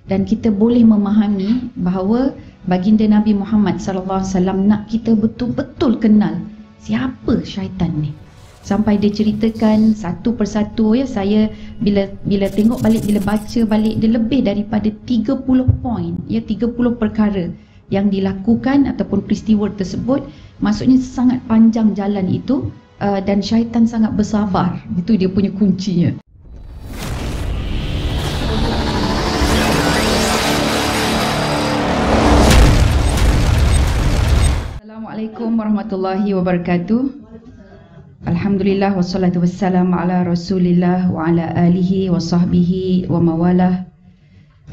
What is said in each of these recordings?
dan kita boleh memahami bahawa baginda Nabi Muhammad sallallahu alaihi wasallam nak kita betul-betul kenal siapa syaitan ni. Sampai dia ceritakan satu persatu, ya, saya bila tengok balik, bila baca balik, dia lebih daripada 30 poin, ya, 30 perkara yang dilakukan ataupun peristiwa tersebut. Maksudnya sangat panjang jalan itu, dan syaitan sangat bersabar. Itu dia punya kuncinya. Assalamualaikum warahmatullahi wabarakatuh. Alhamdulillah wassalatu wassalamu ala Rasulillah wa ala alihi wa sahbihi wa mawalah.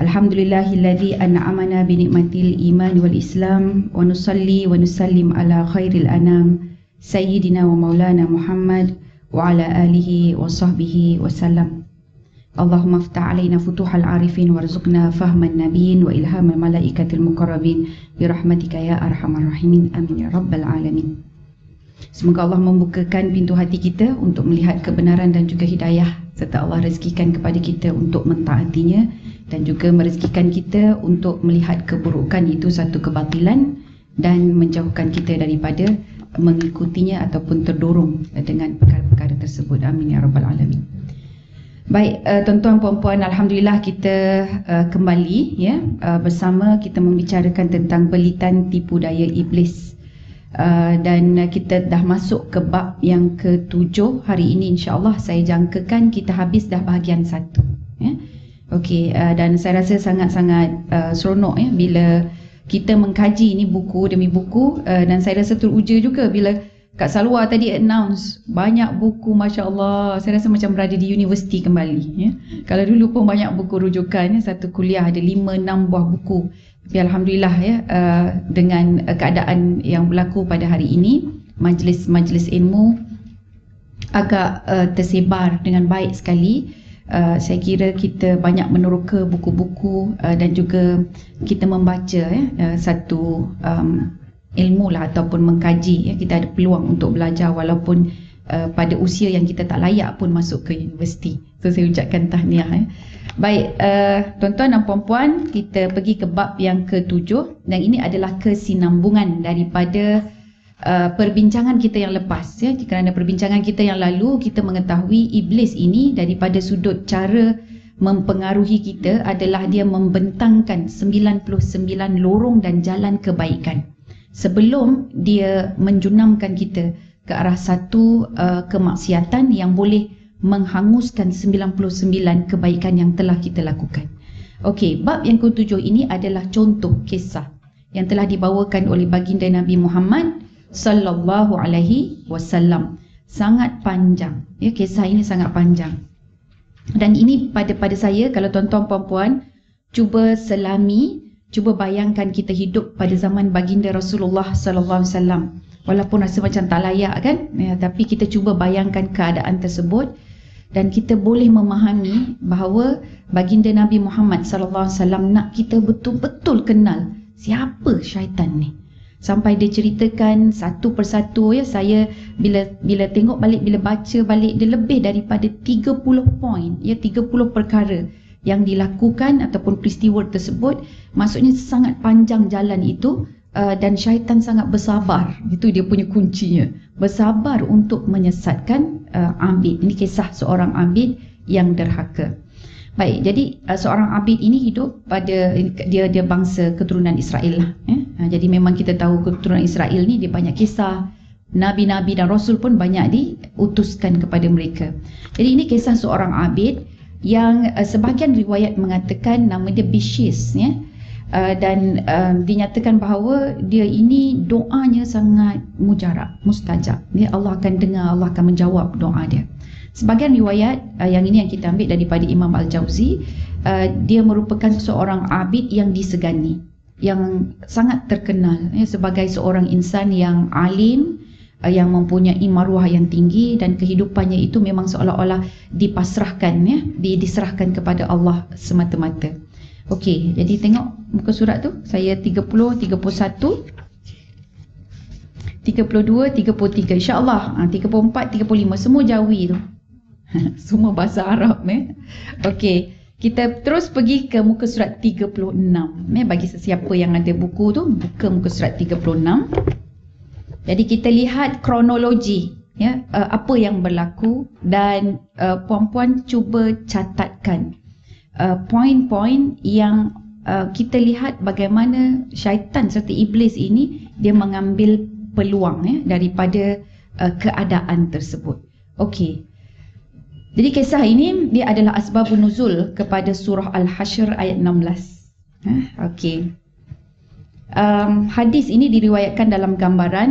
Alhamdulillahilladzi an'amana bi ni'matil iman wal islam wa nusalli wa nusallim ala khairil anam sayyidina wa maulana Muhammad wa ala alihi wa sahbihi wa sallam. Allahumma aftah alaina futuhal arifin warzuqna fahman nabiyyin wa ilhamal malaikatil muqarrabin bi rahmatika ya arhamar rahimin. Amin ya rabbal alamin. Semoga Allah membukakan pintu hati kita untuk melihat kebenaran dan juga hidayah, serta Allah rezekikan kepada kita untuk mentaatinya, dan juga merezekikan kita untuk melihat keburukan itu satu kebatilan dan menjauhkan kita daripada mengikutinya ataupun terdorong dengan perkara-perkara tersebut. Amin ya rabbal alamin. Baik, tuan-tuan puan-puan, alhamdulillah kita kembali, ya, bersama kita membicarakan tentang belitan tipu daya iblis. Dan kita dah masuk ke bab yang ke-7 hari ini, insya-Allah saya jangkakan kita habis dah bahagian 1, ya. Okey, dan saya rasa sangat-sangat seronok, ya, bila kita mengkaji ini buku demi buku, dan saya rasa teruja juga bila Kak Salwa tadi announce banyak buku, masya-Allah. Saya rasa macam berada di universiti kembali, ya. Kalau dulu pun banyak buku rujukan, ya, satu kuliah ada 5-6 buah buku. Tapi alhamdulillah, ya, dengan keadaan yang berlaku pada hari ini, majlis-majlis ilmu agak tersebar dengan baik sekali. Saya kira kita banyak meneroka buku-buku, dan juga kita membaca, ya, satu ilmu lah ataupun mengkaji, ya. Kita ada peluang untuk belajar walaupun pada usia yang kita tak layak pun masuk ke universiti. So saya ucapkan tahniah, ya. Baik, tuan-tuan dan puan-puan, kita pergi ke bab yang ke-7, dan ini adalah kesinambungan daripada perbincangan kita yang lepas, ya. Kerana perbincangan kita yang lalu, kita mengetahui iblis ini daripada sudut cara mempengaruhi kita adalah dia membentangkan 99 lorong dan jalan kebaikan sebelum dia menjunamkan kita ke arah satu kemaksiatan yang boleh menghanguskan 99 kebaikan yang telah kita lakukan. Okey, bab yang ke-7 ini adalah contoh kisah yang telah dibawakan oleh baginda Nabi Muhammad sallallahu alaihi wasallam. Sangat panjang, ya, kisah ini sangat panjang. Dan ini pada saya, kalau tuan-tuan puan-puan cuba selami, cuba bayangkan kita hidup pada zaman baginda Rasulullah sallallahu alaihi wasallam. Walaupun rasa macam tak layak, kan, ya, tapi kita cuba bayangkan keadaan tersebut dan kita boleh memahami bahawa baginda Nabi Muhammad sallallahu alaihi wasallam nak kita betul-betul kenal siapa syaitan ni. Sampai dia ceritakan satu persatu, ya, saya bila tengok balik, bila baca balik, dia lebih daripada 30 poin, ya, 30 perkara yang dilakukan ataupun peristiwa tersebut. Maksudnya sangat panjang jalan itu, dan syaitan sangat bersabar. Itu dia punya kuncinya, bersabar untuk menyesatkan abid. Ini kisah seorang abid yang derhaka. Baik, jadi seorang abid ini hidup pada dia bangsa keturunan Israel lah, ya. Jadi memang kita tahu keturunan Israel ni dia banyak kisah, nabi-nabi dan rasul pun banyak diutuskan kepada mereka. Jadi ini kisah seorang abid yang sebahagian riwayat mengatakan nama dia Bishis, ya. Dan dinyatakan bahawa dia ini doanya sangat mujarab, mustajab, ya. Allah akan dengar, Allah akan menjawab doa dia. Sebahagian riwayat yang ini yang kita ambil daripada Imam Al-Jauzi, dia merupakan seorang abid yang disegani, yang sangat terkenal, ya, sebagai seorang insan yang alim, yang mempunyai maruah yang tinggi, dan kehidupannya itu memang seolah-olah dipasrahkan, ya, diserahkan kepada Allah semata-mata. Okey, jadi tengok muka surat tu, saya 30, 31, 32, 33, insya-Allah 34, 35 semua Jawi tu. Semua bahasa Arab, ya. Okey, Kita terus pergi ke muka surat 36. Bagi sesiapa yang ada buku tu, buka muka surat 36. Jadi kita lihat kronologi, ya, apa yang berlaku, dan puan-puan cuba catatkan poin-poin yang kita lihat bagaimana syaitan serta iblis ini dia mengambil peluang, ya, daripada keadaan tersebut. Okey. Jadi kisah ini dia adalah asbabun nuzul kepada surah Al-Hasyr ayat 16. Okey. Hadis ini diriwayatkan dalam gambaran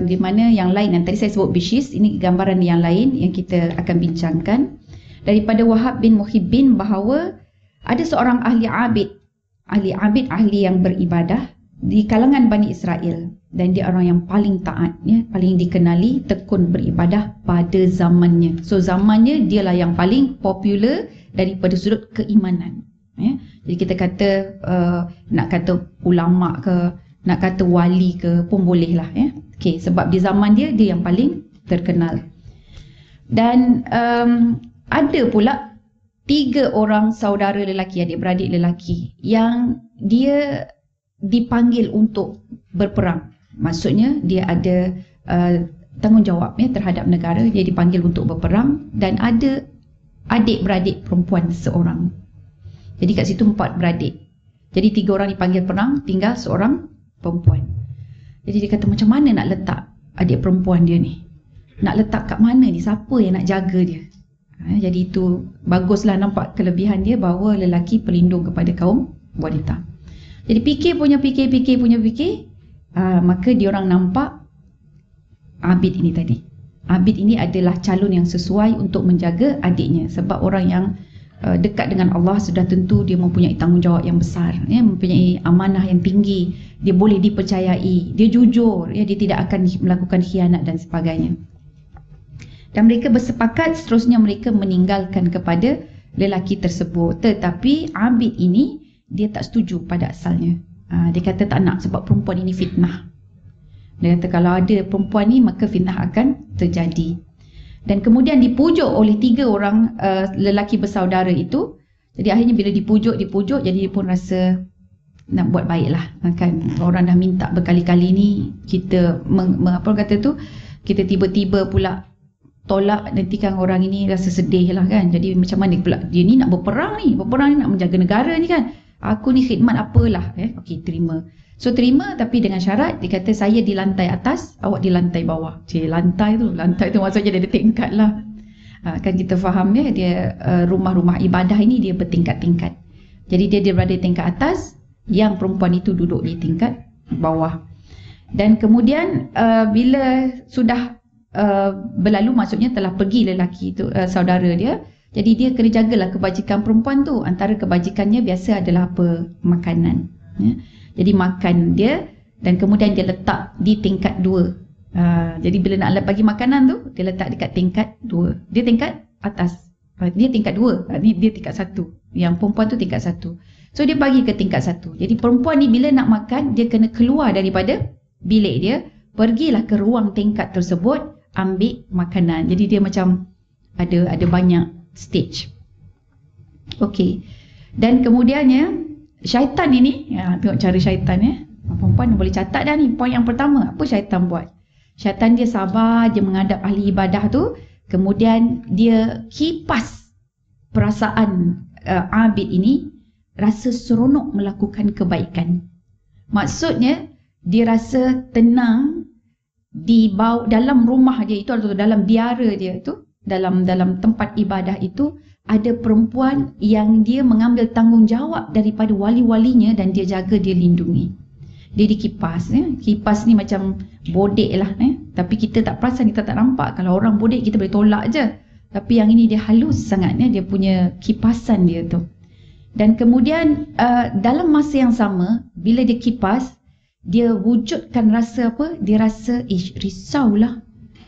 di mana yang lain, yang tadi saya sebut Bishis, ini gambaran yang lain yang kita akan bincangkan daripada Wahab bin Muhibbin bahawa ada seorang ahli abid yang beribadah di kalangan Bani Israel, dan dia orang yang paling taat, ya, paling dikenali, tekun beribadah pada zamannya. So zamannya dialah yang paling popular daripada sudut keimanan, ya. Jadi kita kata nak kata ulama ke, nak kata wali ke pun boleh lah, ya. Okey, sebab di zaman dia yang paling terkenal. Dan ada pula 3 orang saudara lelaki, adik-beradik lelaki, yang dia dipanggil untuk berperang. Maksudnya dia ada tanggungjawab, ya, terhadap negara. Dia dipanggil untuk berperang, dan ada adik-beradik perempuan seorang. Jadi kat situ 4 beradik. Jadi 3 orang dipanggil perang, tinggal seorang perempuan. Jadi dia kata macam mana nak letak adik perempuan dia ni? Nak letak kat mana ni? Siapa yang nak jaga dia? Jadi itu baguslah nampak kelebihan dia bahawa lelaki pelindung kepada kaum wanita. Jadi fikir, maka diorang nampak Abid ini tadi. Abid ini adalah calon yang sesuai untuk menjaga adiknya. Sebab orang yang dekat dengan Allah sudah tentu dia mempunyai tanggungjawab yang besar, ya, mempunyai amanah yang tinggi, dia boleh dipercayai, dia jujur, ya, dia tidak akan melakukan khianat dan sebagainya. Dan mereka bersepakat seterusnya mereka meninggalkan kepada lelaki tersebut. Tetapi Abid ini dia tak setuju pada asalnya. Dia kata tak nak sebab perempuan ini fitnah. Dia kata kalau ada perempuan ni maka fitnah akan terjadi. Dan kemudian dipujuk oleh 3 orang lelaki bersaudara itu. Jadi akhirnya bila dipujuk, jadi dia pun rasa nak buat baiklah, kan. Orang dah minta berkali-kali ni, kita apa kata tu, kita tiba-tiba pula tolak, nanti kan orang ini rasa sedih lah, kan. Jadi macam mana pula dia ni nak berperang ni nak menjaga negara ni, kan. Aku ni khidmat apalah, okey, terima. So terima, tapi dengan syarat dia kata saya di lantai atas, awak di lantai bawah. Lantai tu maksudnya dia ada tingkat lah. Kan kita faham, ya, dia rumah-rumah ibadah ini dia bertingkat-tingkat. Jadi dia berada di tingkat atas, yang perempuan itu duduk di tingkat bawah. Dan kemudian bila sudah berlalu, maksudnya telah pergi lelaki itu, saudara dia. Jadi dia kena jagalah kebajikan perempuan tu. Antara kebajikannya biasa adalah apa? Makanan, ya. Jadi makan dia, dan kemudian dia letak di tingkat 2. Jadi bila nak bagi makanan tu, dia letak dekat tingkat 2. Dia tingkat atas, dia tingkat 2, dia tingkat 1. Yang perempuan tu tingkat 1. So dia bagi ke tingkat 1. Jadi perempuan ni bila nak makan, dia kena keluar daripada bilik dia, pergilah ke ruang tingkat tersebut, ambil makanan. Jadi dia macam ada banyak stage. Okey. Dan kemudiannya syaitan ini, tengok cara syaitan, ya. Perempuan boleh catat dah ni. Poin yang pertama, apa syaitan buat? Syaitan dia sabar, dia menghadap ahli ibadah tu, kemudian dia kipas perasaan Abid ini rasa seronok melakukan kebaikan. Maksudnya dia rasa tenang di dalam rumah dia itu, atau dalam biara dia itu, dalam tempat ibadah itu ada perempuan yang dia mengambil tanggungjawab daripada wali-walinya, dan dia jaga, dia lindungi. Dia dikipas, ya. Kipas ni macam bodek lah, tapi kita tak perasan, kita tak nampak. Kalau orang bodek kita boleh tolak je, tapi yang ini dia halus sangat, ya. Dia punya kipasan dia tu. Dan kemudian dalam masa yang sama, bila dia kipas, dia wujudkan rasa apa? Dia rasa risaulah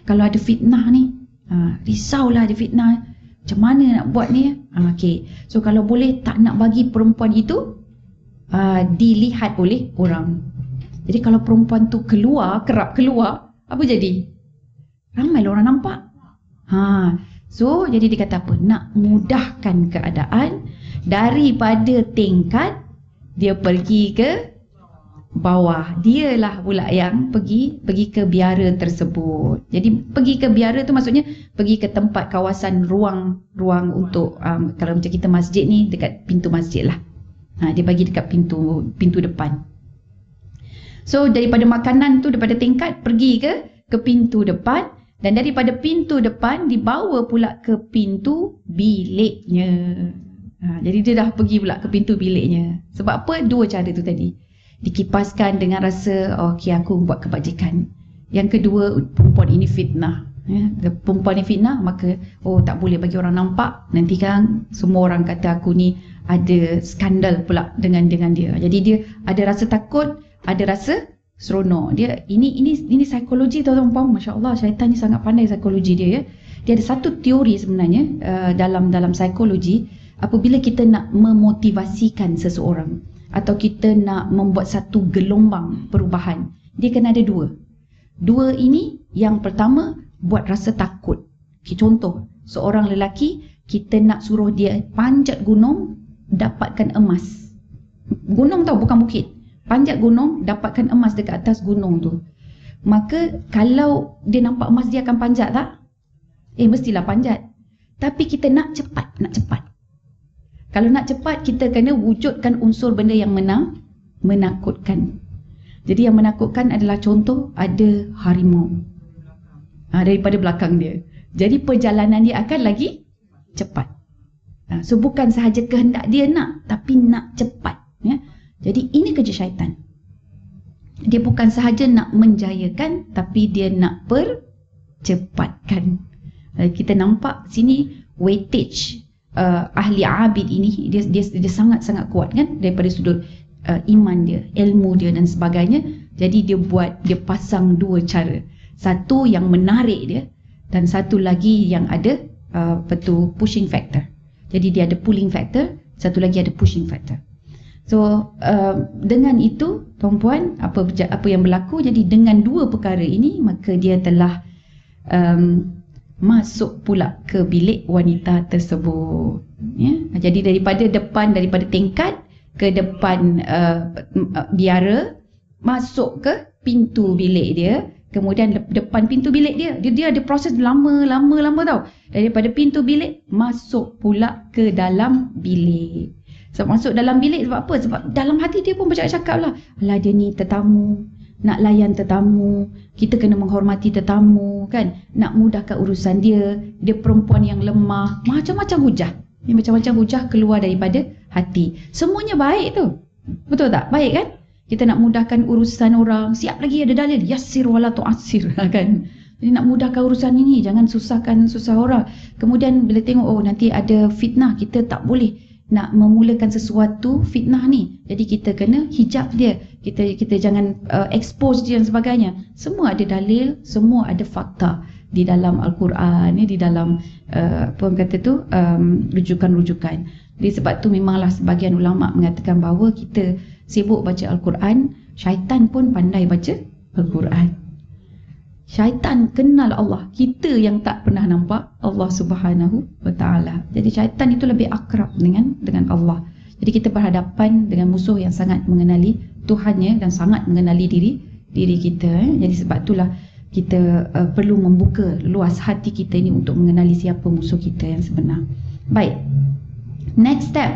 kalau ada fitnah ni. Risaulah ada fitnah, macam mana nak buat ni? Okay. So kalau boleh tak nak bagi perempuan itu dilihat oleh orang. Jadi kalau perempuan tu kerap keluar, apa jadi? Ramai orang nampak. So jadi dia kata apa? Nak mudahkan keadaan, Daripada tingkat dia pergi ke bawah. Dialah pula yang pergi ke biara tersebut. Jadi pergi ke biara tu maksudnya pergi ke tempat kawasan ruang untuk kalau macam kita masjid ni, dekat pintu masjid lah. Dia bagi dekat pintu depan. So daripada makanan tu, daripada tingkat pergi ke pintu depan, dan daripada pintu depan dibawa pula ke pintu biliknya. Jadi dia dah pergi pula ke pintu biliknya. Sebab apa? Dua cara tu tadi. Dikipaskan dengan rasa okey aku buat kebajikan. Yang kedua, perempuan ini fitnah. Perempuan ini fitnah, maka tak boleh bagi orang nampak. Nanti kan semua orang kata aku ni ada skandal pula dengan dia. Jadi dia ada rasa takut, ada rasa seronok. Dia ini psikologi tuan-tuan. Masya-Allah, syaitan ni sangat pandai psikologi dia ya. Dia ada satu teori sebenarnya dalam psikologi. Apabila kita nak memotivasikan seseorang atau kita nak membuat satu gelombang perubahan, dia kena ada dua. Dua ini, yang pertama buat rasa takut. Contoh, seorang lelaki kita nak suruh dia panjat gunung dapatkan emas. Gunung tau, bukan bukit. Panjat gunung dapatkan emas dekat atas gunung tu. Maka kalau dia nampak emas, dia akan panjat tak? Mestilah panjat. Tapi kita nak cepat. Kalau nak cepat, kita kena wujudkan unsur benda yang menakutkan. Jadi yang menakutkan adalah contoh ada harimau daripada belakang dia. Jadi perjalanan dia akan lagi cepat. So bukan sahaja kehendak dia nak, tapi nak cepat. Ya? Jadi ini kerja syaitan. Dia bukan sahaja nak menjayakan, tapi dia nak percepatkan. Kita nampak sini weightage ahli abid ini dia sangat-sangat kuat kan, daripada sudut iman dia, ilmu dia dan sebagainya. Jadi dia pasang dua cara. Satu yang menarik dia, dan satu lagi yang ada pushing factor. Jadi dia ada pulling factor, satu lagi ada pushing factor. So dengan itu tuan-puan, apa yang berlaku, jadi dengan dua perkara ini maka dia telah masuk pula ke bilik wanita tersebut. Ya? Jadi daripada tingkat ke depan biara, masuk ke pintu bilik dia. Kemudian depan pintu bilik dia ada proses lama tau. Daripada pintu bilik masuk pula ke dalam bilik. Masuk dalam bilik sebab apa? Sebab dalam hati dia pun bercakap-cakap lah, alah dia ni tetamu, nak layan tetamu, kita kena menghormati tetamu kan, nak mudahkan urusan dia perempuan yang lemah, macam-macam hujah. Macam-macam hujah keluar daripada hati. Semuanya baik tu, betul tak? Baik kan? Kita nak mudahkan urusan orang, siap lagi ada dalil, yassir wala tu'assir kan. Jadi nak mudahkan urusan ini, jangan susah orang. Kemudian bila tengok nanti ada fitnah, kita tak boleh nak memulakan sesuatu fitnah ni. Jadi kita kena hijab dia. Kita jangan expose dia dan sebagainya. Semua ada dalil, semua ada fakta di dalam Al-Quran, di dalam rujukan-rujukan. Jadi sebab tu memanglah sebagian ulama mengatakan bahawa kita sibuk baca Al-Quran, syaitan pun pandai baca Al-Quran. Syaitan kenal Allah, kita yang tak pernah nampak Allah Subhanahu wa Ta'ala. Jadi syaitan itu lebih akrab dengan Allah. Jadi kita berhadapan dengan musuh yang sangat mengenali Tuhannya dan sangat mengenali diri kita. Jadi sebab itulah kita perlu membuka luas hati kita ini untuk mengenali siapa musuh kita yang sebenar. Baik, next step.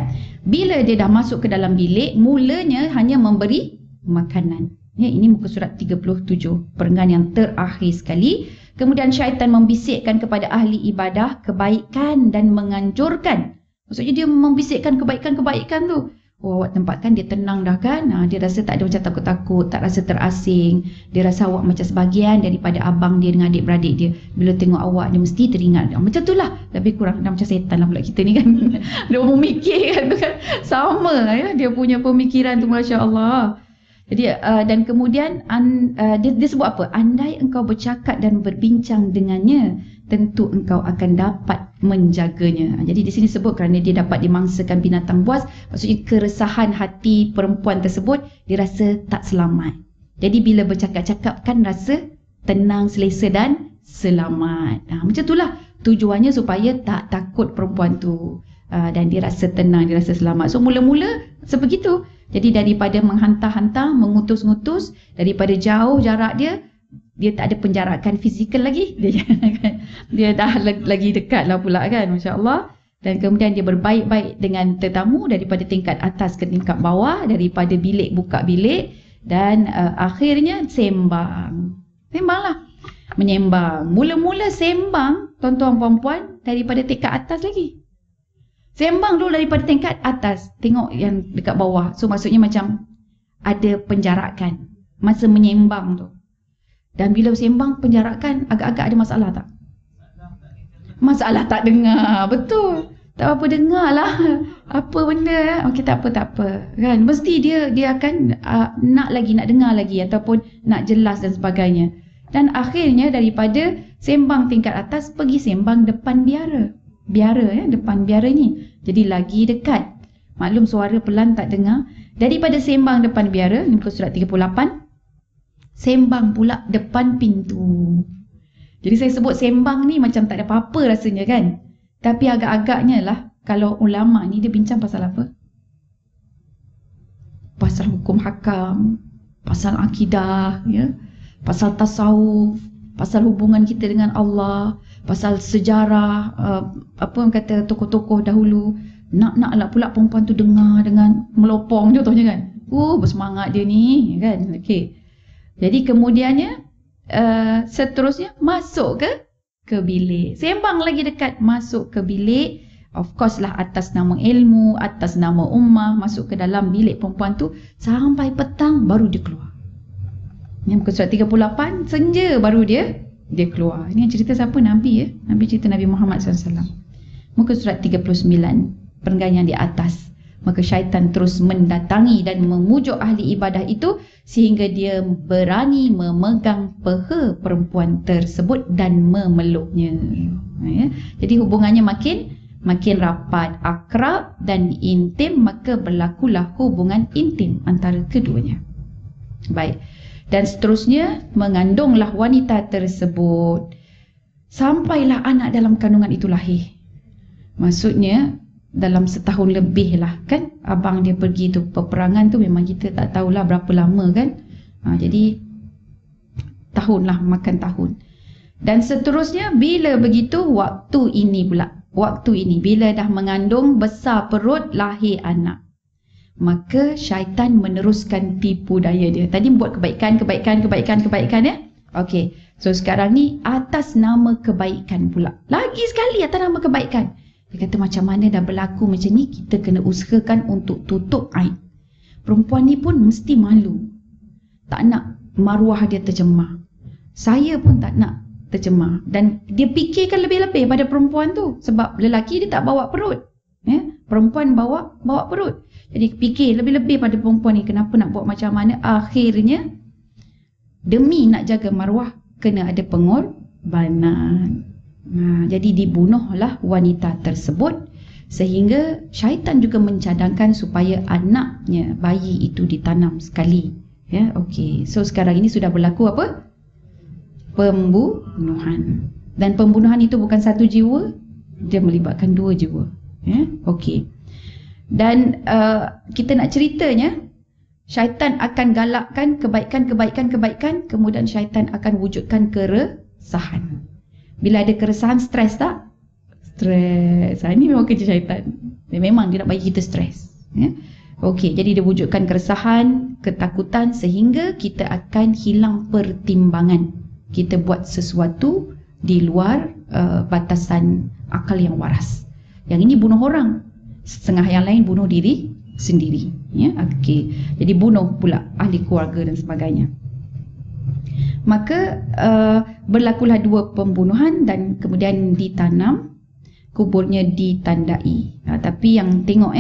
Bila dia dah masuk ke dalam bilik, mulanya hanya memberi makanan. Ya, ini muka surat 37, perenggan yang terakhir sekali. Kemudian syaitan membisikkan kepada ahli ibadah kebaikan dan menganjurkan. Maksudnya dia membisikkan kebaikan-kebaikan tu. Awak tempat kan dia tenang dah kan. Dia rasa tak ada macam takut-takut, tak rasa terasing. Dia rasa awak macam sebahagian daripada abang dia dengan adik-beradik dia. Bila tengok awak dia mesti teringat. Macam tu lah. Lebih kurang dah macam setan lah pula kita ni kan. Dia memikir kan, tu kan. Sama ya, dia punya pemikiran tu, Masya Allah. Jadi dan kemudian dia sebut apa? Andai engkau bercakap dan berbincang dengannya, tentu engkau akan dapat menjaganya. Jadi di sini sebut kerana dia dapat dimangsakan binatang buas, maksudnya keresahan hati perempuan tersebut, dia rasa tak selamat. Jadi bila bercakap-cakap kan rasa tenang, selesa dan selamat. Macam itulah tujuannya, supaya tak takut perempuan tu. dan dia rasa tenang, dia rasa selamat. So mula-mula sebegitu. Jadi daripada menghantar-hantar, mengutus-ngutus, daripada jauh jarak dia tak ada penjarakan fizikal lagi. Dia dah lagi dekat lah pula kan, Masya Allah. Dan kemudian dia berbaik-baik dengan tetamu daripada tingkat atas ke tingkat bawah, daripada bilik buka bilik, dan akhirnya sembang. Sembanglah. Menyembang. Mula-mula sembang, tuan-tuan puan-puan, daripada tingkat atas lagi. Sembang dulu daripada tingkat atas. Tengok yang dekat bawah. So maksudnya macam ada penjarakan masa menyembang tu. Dan bila sembang penjarakan, agak-agak ada masalah tak? Masalah tak dengar. Betul. Tak apa dengar lah. Apa benda. Okey, tak apa. Kan? Mesti dia akan nak dengar lagi. Ataupun nak jelas dan sebagainya. Dan akhirnya daripada sembang tingkat atas, pergi sembang depan biara. Biara depan biara ni. Jadi lagi dekat. Maklum suara pelan tak dengar. Daripada sembang depan biara, ni muka surat 38. Sembang pula depan pintu. Jadi saya sebut sembang ni macam tak ada apa-apa rasanya kan. Tapi agak-agaknya lah, kalau ulama ni dia bincang pasal apa? Pasal hukum hakam, pasal akidah, ya, pasal tasawuf, pasal hubungan kita dengan Allah, pasal sejarah, apa yang kata tokoh-tokoh dahulu. Nak-naklah pula perempuan tu dengar dengan melopong contohnya kan. Bersemangat dia ni kan. Okey. Jadi kemudiannya seterusnya masuk ke bilik. Sembang lagi dekat, masuk ke bilik. Of course lah atas nama ilmu, atas nama ummah, masuk ke dalam bilik perempuan tu sampai petang baru dia keluar. Ini muka surat 38, senja baru dia keluar. Ini yang cerita siapa? Nabi ya. Nabi cerita Nabi Muhammad SAW. Muka surat 39, perenggan yang di atas. Maka syaitan terus mendatangi dan memujuk ahli ibadah itu sehingga dia berani memegang peha perempuan tersebut dan memeluknya. Ya. Jadi hubungannya makin rapat, akrab dan intim, maka berlakulah hubungan intim antara keduanya. Baik. Dan seterusnya mengandunglah wanita tersebut sampailah anak dalam kandungan itu lahir. Maksudnya dalam setahun lebih lah kan, abang dia pergi tu peperangan tu, memang kita tak tahulah berapa lama kan. Jadi tahun lah, makan tahun. Dan seterusnya bila begitu, waktu ini bila dah mengandung, besar perut, lahir anak, maka syaitan meneruskan tipu daya dia. Tadi buat kebaikan ya. Okey, so sekarang ni atas nama kebaikan pula. Lagi sekali atas nama kebaikan. Dia kata macam mana dah berlaku macam ni, kita kena usahakan untuk tutup aib. Perempuan ni pun mesti malu. Tak nak maruah dia tercemar. Saya pun tak nak tercemar. Dan dia fikirkan lebih-lebih pada perempuan tu. Sebab lelaki dia tak bawa perut. Ya? Perempuan bawa perut. Jadi fikir lebih-lebih pada perempuan ni. Kenapa nak buat macam mana? Akhirnya, demi nak jaga maruah, kena ada pengorbanan. Jadi dibunuhlah wanita tersebut sehingga syaitan juga mencadangkan supaya anaknya, bayi itu ditanam sekali. Ya, okey. So sekarang ini sudah berlaku apa? Pembunuhan. Dan pembunuhan itu bukan satu jiwa, dia melibatkan dua jiwa. Ya, okey. Dan kita nak ceritanya, syaitan akan galakkan kebaikan, kemudian syaitan akan wujudkan keresahan. Bila ada keresahan, stres tak? Stres. Ini memang kerja syaitan. Memang dia nak bagi kita stres. Ya? Okey, jadi dia wujudkan keresahan, ketakutan sehingga kita akan hilang pertimbangan. Kita buat sesuatu di luar batasan akal yang waras. Yang ini bunuh orang. Setengah yang lain bunuh diri sendiri. Ya? Okey. Jadi bunuh pula ahli keluarga dan sebagainya. Maka berlakulah dua pembunuhan dan kemudian ditanam, kuburnya ditandai. Tapi yang tengok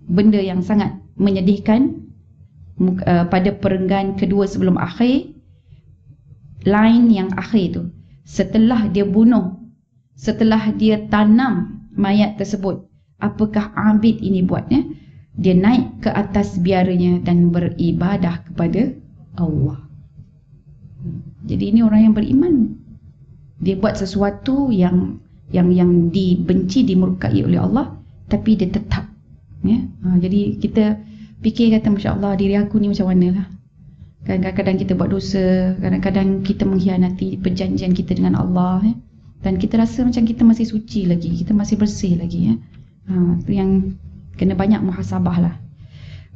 benda yang sangat menyedihkan pada perenggan kedua sebelum akhir, line yang akhir tu, setelah dia bunuh, setelah dia tanam mayat tersebut, apakah Abid ini buat? Dia naik ke atas biaranya dan beribadah kepada Allah. Jadi ini orang yang beriman. Dia buat sesuatu yang dibenci, dimurkai oleh Allah, tapi dia tetap, ya. Jadi kita fikir kata, Masya Allah, diri aku ni macam mana lah. Kadang-kadang kita buat dosa, kadang-kadang kita mengkhianati perjanjian kita dengan Allah, ya. Dan kita rasa macam kita masih suci lagi, kita masih bersih lagi, ya. Itu yang kena banyak muhasabah lah.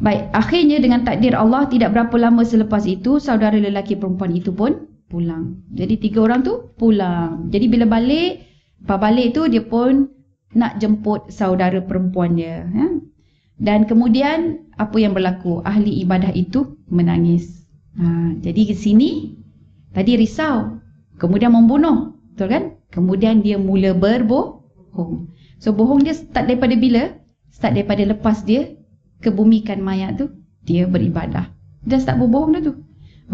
Baik, akhirnya dengan takdir Allah, tidak berapa lama selepas itu saudara lelaki perempuan itu pun pulang. Jadi 3 orang tu pulang. Jadi bila balik, lepas balik tu dia pun nak jemput saudara perempuan dia, ya. Dan kemudian apa yang berlaku? Ahli ibadah itu menangis. Jadi ke sini tadi risau, kemudian membunuh, betul kan? Kemudian dia mula berbohong. So bohong dia start daripada bila? Start daripada lepas dia kebumikan mayat tu, dia beribadah. Dia start berbohong dah tu.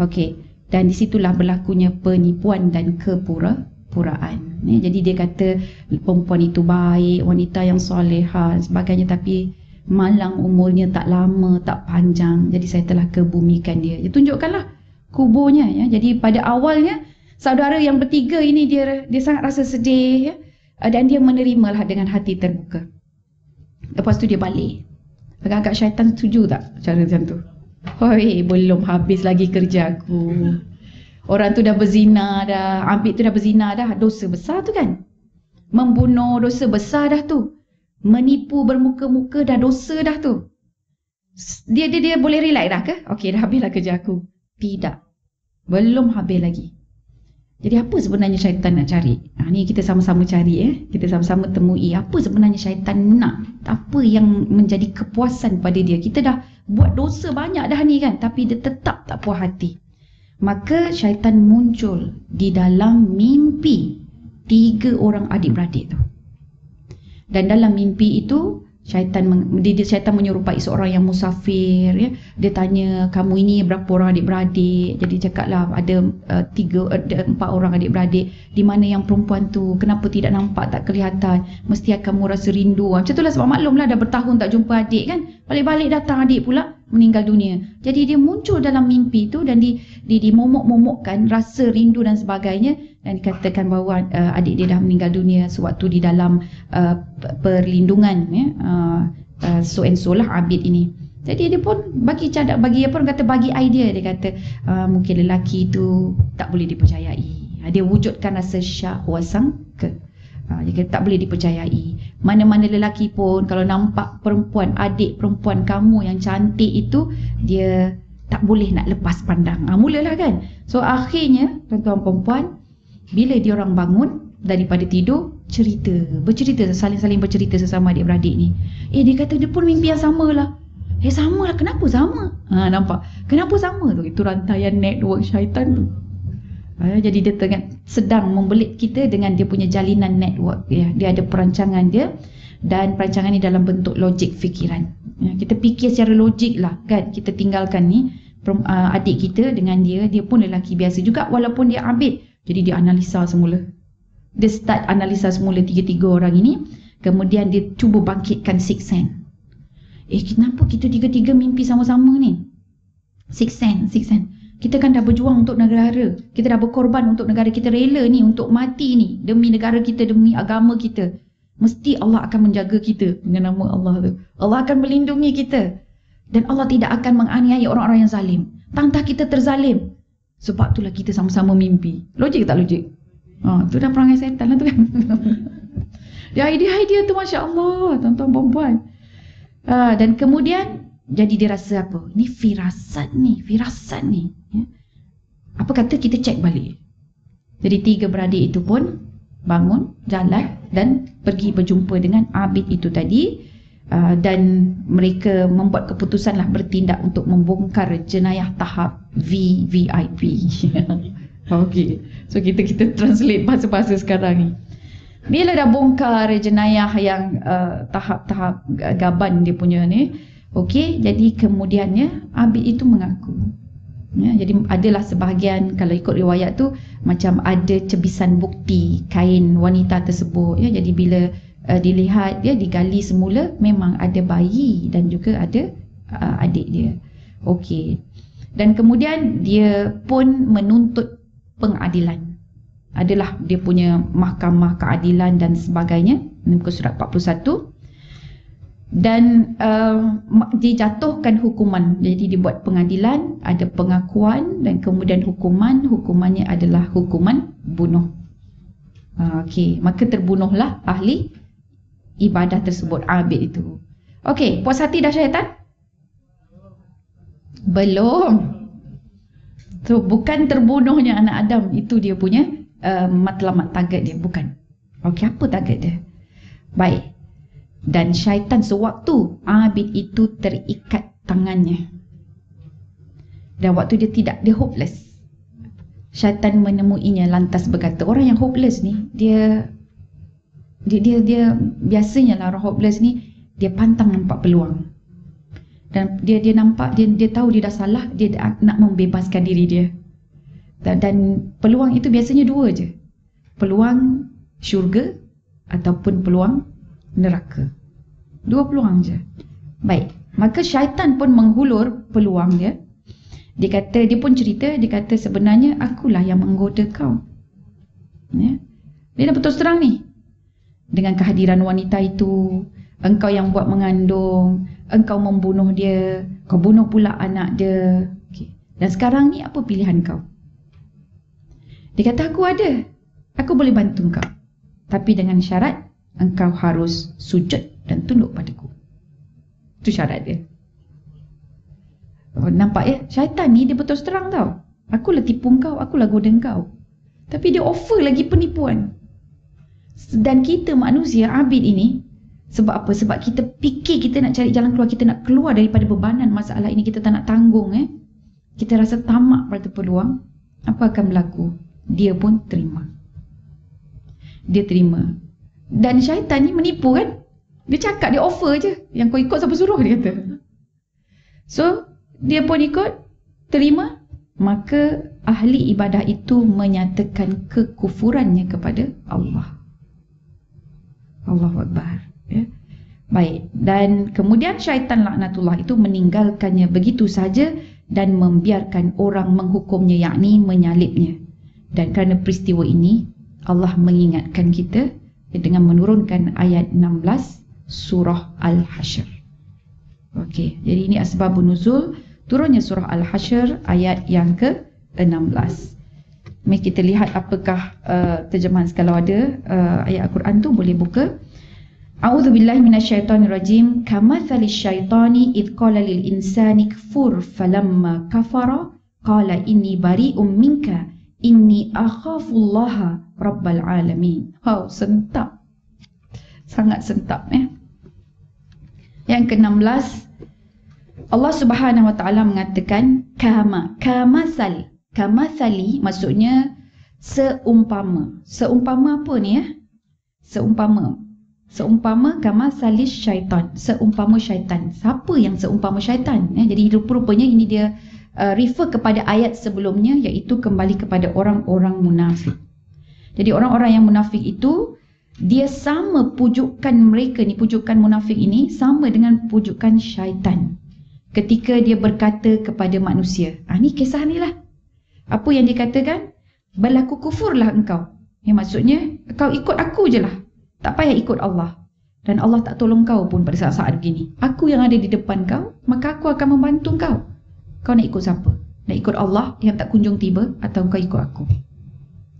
Okey, dan disitulah berlakunya penipuan dan kepura-puraan. Jadi dia kata perempuan itu baik, wanita yang solehah sebagainya, tapi malang umurnya tak lama, tak panjang. Jadi saya telah kebumikan dia. Dia tunjukkanlah kuburnya, ya. Jadi pada awalnya saudara yang bertiga ini dia sangat rasa sedih, ya. Dan dia menerimalah dengan hati terbuka. Lepas tu dia balik. Agak-agak syaitan setuju tak cara macam tu? Hoi, belum habis lagi kerja aku. Orang tu dah berzina dah, Abid tu dah berzina dah, dosa besar tu kan. Membunuh dosa besar dah tu. Menipu bermuka-muka dah dosa dah tu. Dia boleh relax dah ke? Okey, dah habislah kerja aku. Tidak. Belum habis lagi. Jadi apa sebenarnya syaitan nak cari? Ni kita sama-sama cari, kita sama-sama temui apa sebenarnya syaitan nak. Apa yang menjadi kepuasan pada dia. Kita dah buat dosa banyak dah ni kan, tapi dia tetap tak puas hati. Maka syaitan muncul di dalam mimpi 3 orang adik-beradik tu. Dan dalam mimpi itu syaitan menyerupai seorang yang musafir, ya. Dia tanya, kamu ini berapa orang adik-beradik? Jadi cakaplah ada 4 orang adik-beradik. Di mana yang perempuan tu? Kenapa tidak nampak, tak kelihatan? Mesti kamu rasa rindu. Macam itulah, sebab maklumlah dah bertahun tak jumpa adik kan. Balik-balik datang adik pula meninggal dunia. Jadi dia muncul dalam mimpi tu dan dimomok-momokkan rasa rindu dan sebagainya, dan dikatakan bahawa adik dia dah meninggal dunia sewaktu di dalam perlindungan, ya, so and so lah Abid ini. Jadi dia pun bagi idea. Dia kata mungkin lelaki itu tak boleh dipercayai. Dia wujudkan rasa syahwasangka. Dia kata tak boleh dipercayai. Mana-mana lelaki pun kalau nampak perempuan, adik perempuan kamu yang cantik itu, dia tak boleh nak lepas pandang. Mulalah kan. So akhirnya tuan-tuan perempuan, bila dia orang bangun daripada tidur, bercerita, saling-saling bercerita sesama adik-beradik ni. Dia kata dia pun mimpi yang sama lah. Sama lah, kenapa sama? Nampak? Kenapa sama tu? Itu rantaian network syaitan tu. Jadi dia sedang membelit kita dengan dia punya jalinan network, ya. Dia ada perancangan dia, dan perancangan ni dalam bentuk logik fikiran, ya. Kita fikir secara logik lah kan. Kita tinggalkan ni adik kita dengan dia pun lelaki biasa juga walaupun dia Abid. Jadi dia analisa semula. Dia start analisa semula 3 orang ini. Kemudian dia cuba bangkitkan sixth sense. Kenapa kita 3 mimpi sama-sama ni? Sixth sense. Kita kan dah berjuang untuk negara. Kita dah berkorban untuk negara. Kita rela ni untuk mati ni demi negara kita, demi agama kita. Mesti Allah akan menjaga kita dengan nama Allah tu. Allah akan melindungi kita. Dan Allah tidak akan menganiaya orang-orang yang zalim. Tantah kita terzalim. Sebab itulah kita sama-sama mimpi. Logik tak logik? Tu dah perangai setan lah tu kan. Dia idea tu, Masya Allah, tuan-tuan perempuan. Dan kemudian jadi dia rasa apa? Ni firasat ni. Ya. Apa kata kita cek balik? Jadi 3 beradik itu pun bangun, jalan dan pergi berjumpa dengan Abid itu tadi. Dan mereka membuat keputusan lah bertindak untuk membongkar jenayah tahap VIP. Okey. So kita translate bahasa-bahasa sekarang ni. Bila dah bongkar jenayah yang tahap-tahap gaban dia punya ni, okey, jadi kemudiannya Abid itu mengaku. Ya, jadi adalah sebahagian, kalau ikut riwayat tu macam ada cebisan bukti kain wanita tersebut, ya. Jadi bila dilihat, ya, digali semula, memang ada bayi dan juga ada adik dia. Okey. Dan kemudian dia pun menuntut pengadilan. Adalah dia punya mahkamah keadilan dan sebagainya. Muka surat 41. Dan dijatuhkan hukuman. Jadi dibuat pengadilan, ada pengakuan dan kemudian hukumannya adalah hukuman bunuh. Okey, maka terbunuhlah ahli ibadah tersebut, abid itu. Okey, puas hati dah syaitan? Belum. So, bukan terbunuhnya anak Adam, itu dia punya matlamat, target dia, bukan. Okey, apa target dia? Baik. Dan syaitan sewaktu abid itu terikat tangannya. Dan waktu dia hopeless. Syaitan menemuinya lantas berkata, orang yang hopeless ni, dia biasanya lah orang hopeless ni, dia pantang nampak peluang. Dan dia nampak, dia tahu dia dah salah, dia nak membebaskan diri dia. Dan peluang itu biasanya dua je. Peluang syurga ataupun peluang neraka. Dua peluang je. Baik, maka syaitan pun menghulur peluang dia. Dia pun cerita, dia kata sebenarnya akulah yang menggoda kau. Ya. Dia dah betul terang ni. Dengan kehadiran wanita itu, engkau yang buat mengandung, engkau membunuh dia, kau bunuh pula anak dia. Okay. Dan sekarang ni apa pilihan kau? Dia kata aku ada. Aku boleh bantu kau. Tapi dengan syarat engkau harus sujud dan tunduk padaku. Itu syarat dia. Oh, nampak ya? Syaitan ni dia betul terang tau. Akulah tipu kau, akulah goda kau. Tapi dia offer lagi penipuan. Dan kita manusia abid ini, sebab apa? Sebab kita fikir kita nak cari jalan keluar, kita nak keluar daripada bebanan masalah ini, kita tak nak tanggung. Kita rasa tamak pada peluang. Apa akan berlaku? Dia pun terima. Dia terima. Dan syaitan ni menipu kan? Dia cakap, dia offer je. Yang kau ikut siapa suruh, dia kata. So, dia pun ikut, terima. Maka ahli ibadah itu menyatakan kekufurannya kepada Allah. Allahu Akbar. Ya. Baik. Dan kemudian syaitan laknatullah itu meninggalkannya begitu saja dan membiarkan orang menghukumnya, yakni menyalibnya. Dan kerana peristiwa ini, Allah mengingatkan kita dengan menurunkan ayat 16 surah Al-Hasyr. Okey, jadi ini asbabun nuzul turunnya surah Al-Hasyr ayat yang ke-16. Mari kita lihat apakah terjemahan, kalau ada ayat Al-Quran tu boleh buka. A'udzubillahi minasyaitonirrajim. Kamatsali syaitani id qala lil insani kfur falamma kafara qala inni bari'um minka inni akhafullaha rabbal alamin. Sentap. Sangat sentap. Yang ke-16, Allah Subhanahu Wa Taala mengatakan kamasal. Kamasali maksudnya seumpama. Seumpama apa ni ya? Seumpama kamasali syaitan. Seumpama syaitan. Siapa yang seumpama syaitan? Jadi rupa-rupanya ini dia refer kepada ayat sebelumnya, iaitu kembali kepada orang-orang munafik. Jadi orang-orang yang munafik itu, dia sama pujukan mereka ni, pujukan munafik ini sama dengan pujukan syaitan ketika dia berkata kepada manusia. Ni kisah ni lah. Apa yang dikatakan? Berlaku kufurlah engkau. Maksudnya kau ikut aku je lah, tak payah ikut Allah. Dan Allah tak tolong kau pun pada saat-saat begini. Aku yang ada di depan kau, maka aku akan membantu kau. Kau nak ikut siapa? Nak ikut Allah yang tak kunjung tiba, atau kau ikut aku?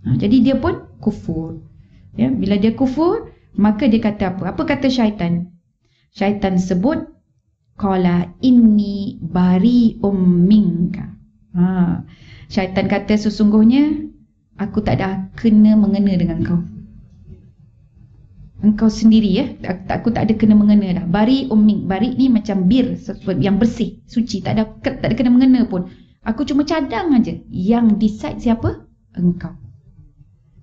Jadi dia pun kufur. Bila dia kufur, maka dia kata apa? Apa kata syaitan? Syaitan sebut qala inni bari'um minka. Syaitan kata sesungguhnya aku tak ada kena mengena dengan kau. Engkau sendiri aku tak ada kena mengena dah. Bari'um mink. Bari' ni macam bir, yang bersih, suci, tak ada kena mengena pun. Aku cuma cadang aja. Yang decide siapa? Engkau.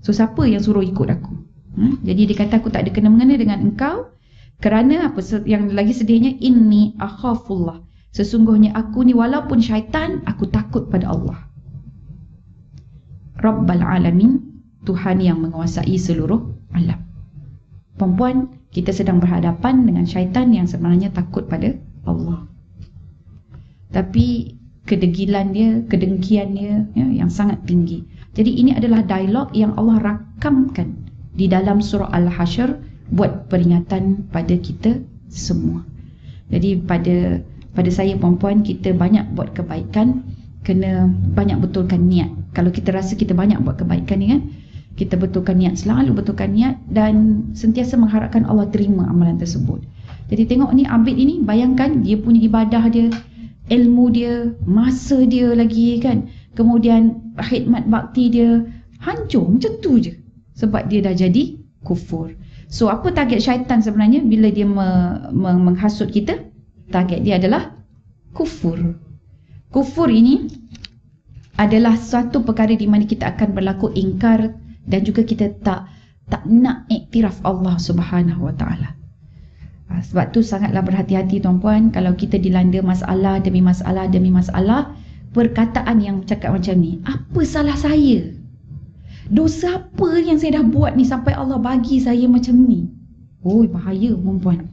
So siapa yang suruh ikut aku? Jadi dia kata aku tak ada kena mengena dengan engkau. Kerana apa? Yang lagi sedihnya, inni akhafullah. Sesungguhnya aku ni walaupun syaitan, aku takut pada Allah. Rabbal alamin, Tuhan yang menguasai seluruh alam. Perempuan, kita sedang berhadapan dengan syaitan yang sebenarnya takut pada Allah. Tapi kedegilan dia, kedengkian dia yang sangat tinggi. Jadi ini adalah dialog yang Allah rakamkan di dalam surah Al-Hasyr buat peringatan pada kita semua. Jadi pada saya perempuan, kita banyak buat kebaikan, kena banyak betulkan niat. Kalau kita rasa kita banyak buat kebaikan ni kan, kita betulkan niat, selalu betulkan niat dan sentiasa mengharapkan Allah terima amalan tersebut. Jadi tengok ni Abid ini, bayangkan dia punya ibadah dia, ilmu dia, masa dia lagi kan, kemudian khidmat bakti dia hancur macam tu je sebab dia dah jadi kufur. So apa target syaitan sebenarnya bila dia menghasut kita? Target dia adalah kufur. Kufur ini adalah suatu perkara di mana kita akan berlaku ingkar dan juga kita tak nak iktiraf Allah Subhanahu Wa Taala. Sebab tu sangatlah berhati-hati tuan-puan, kalau kita dilanda masalah demi masalah demi masalah, perkataan yang cakap macam ni, apa salah saya? Dosa apa yang saya dah buat ni sampai Allah bagi saya macam ni? Oh, bahaya perempuan.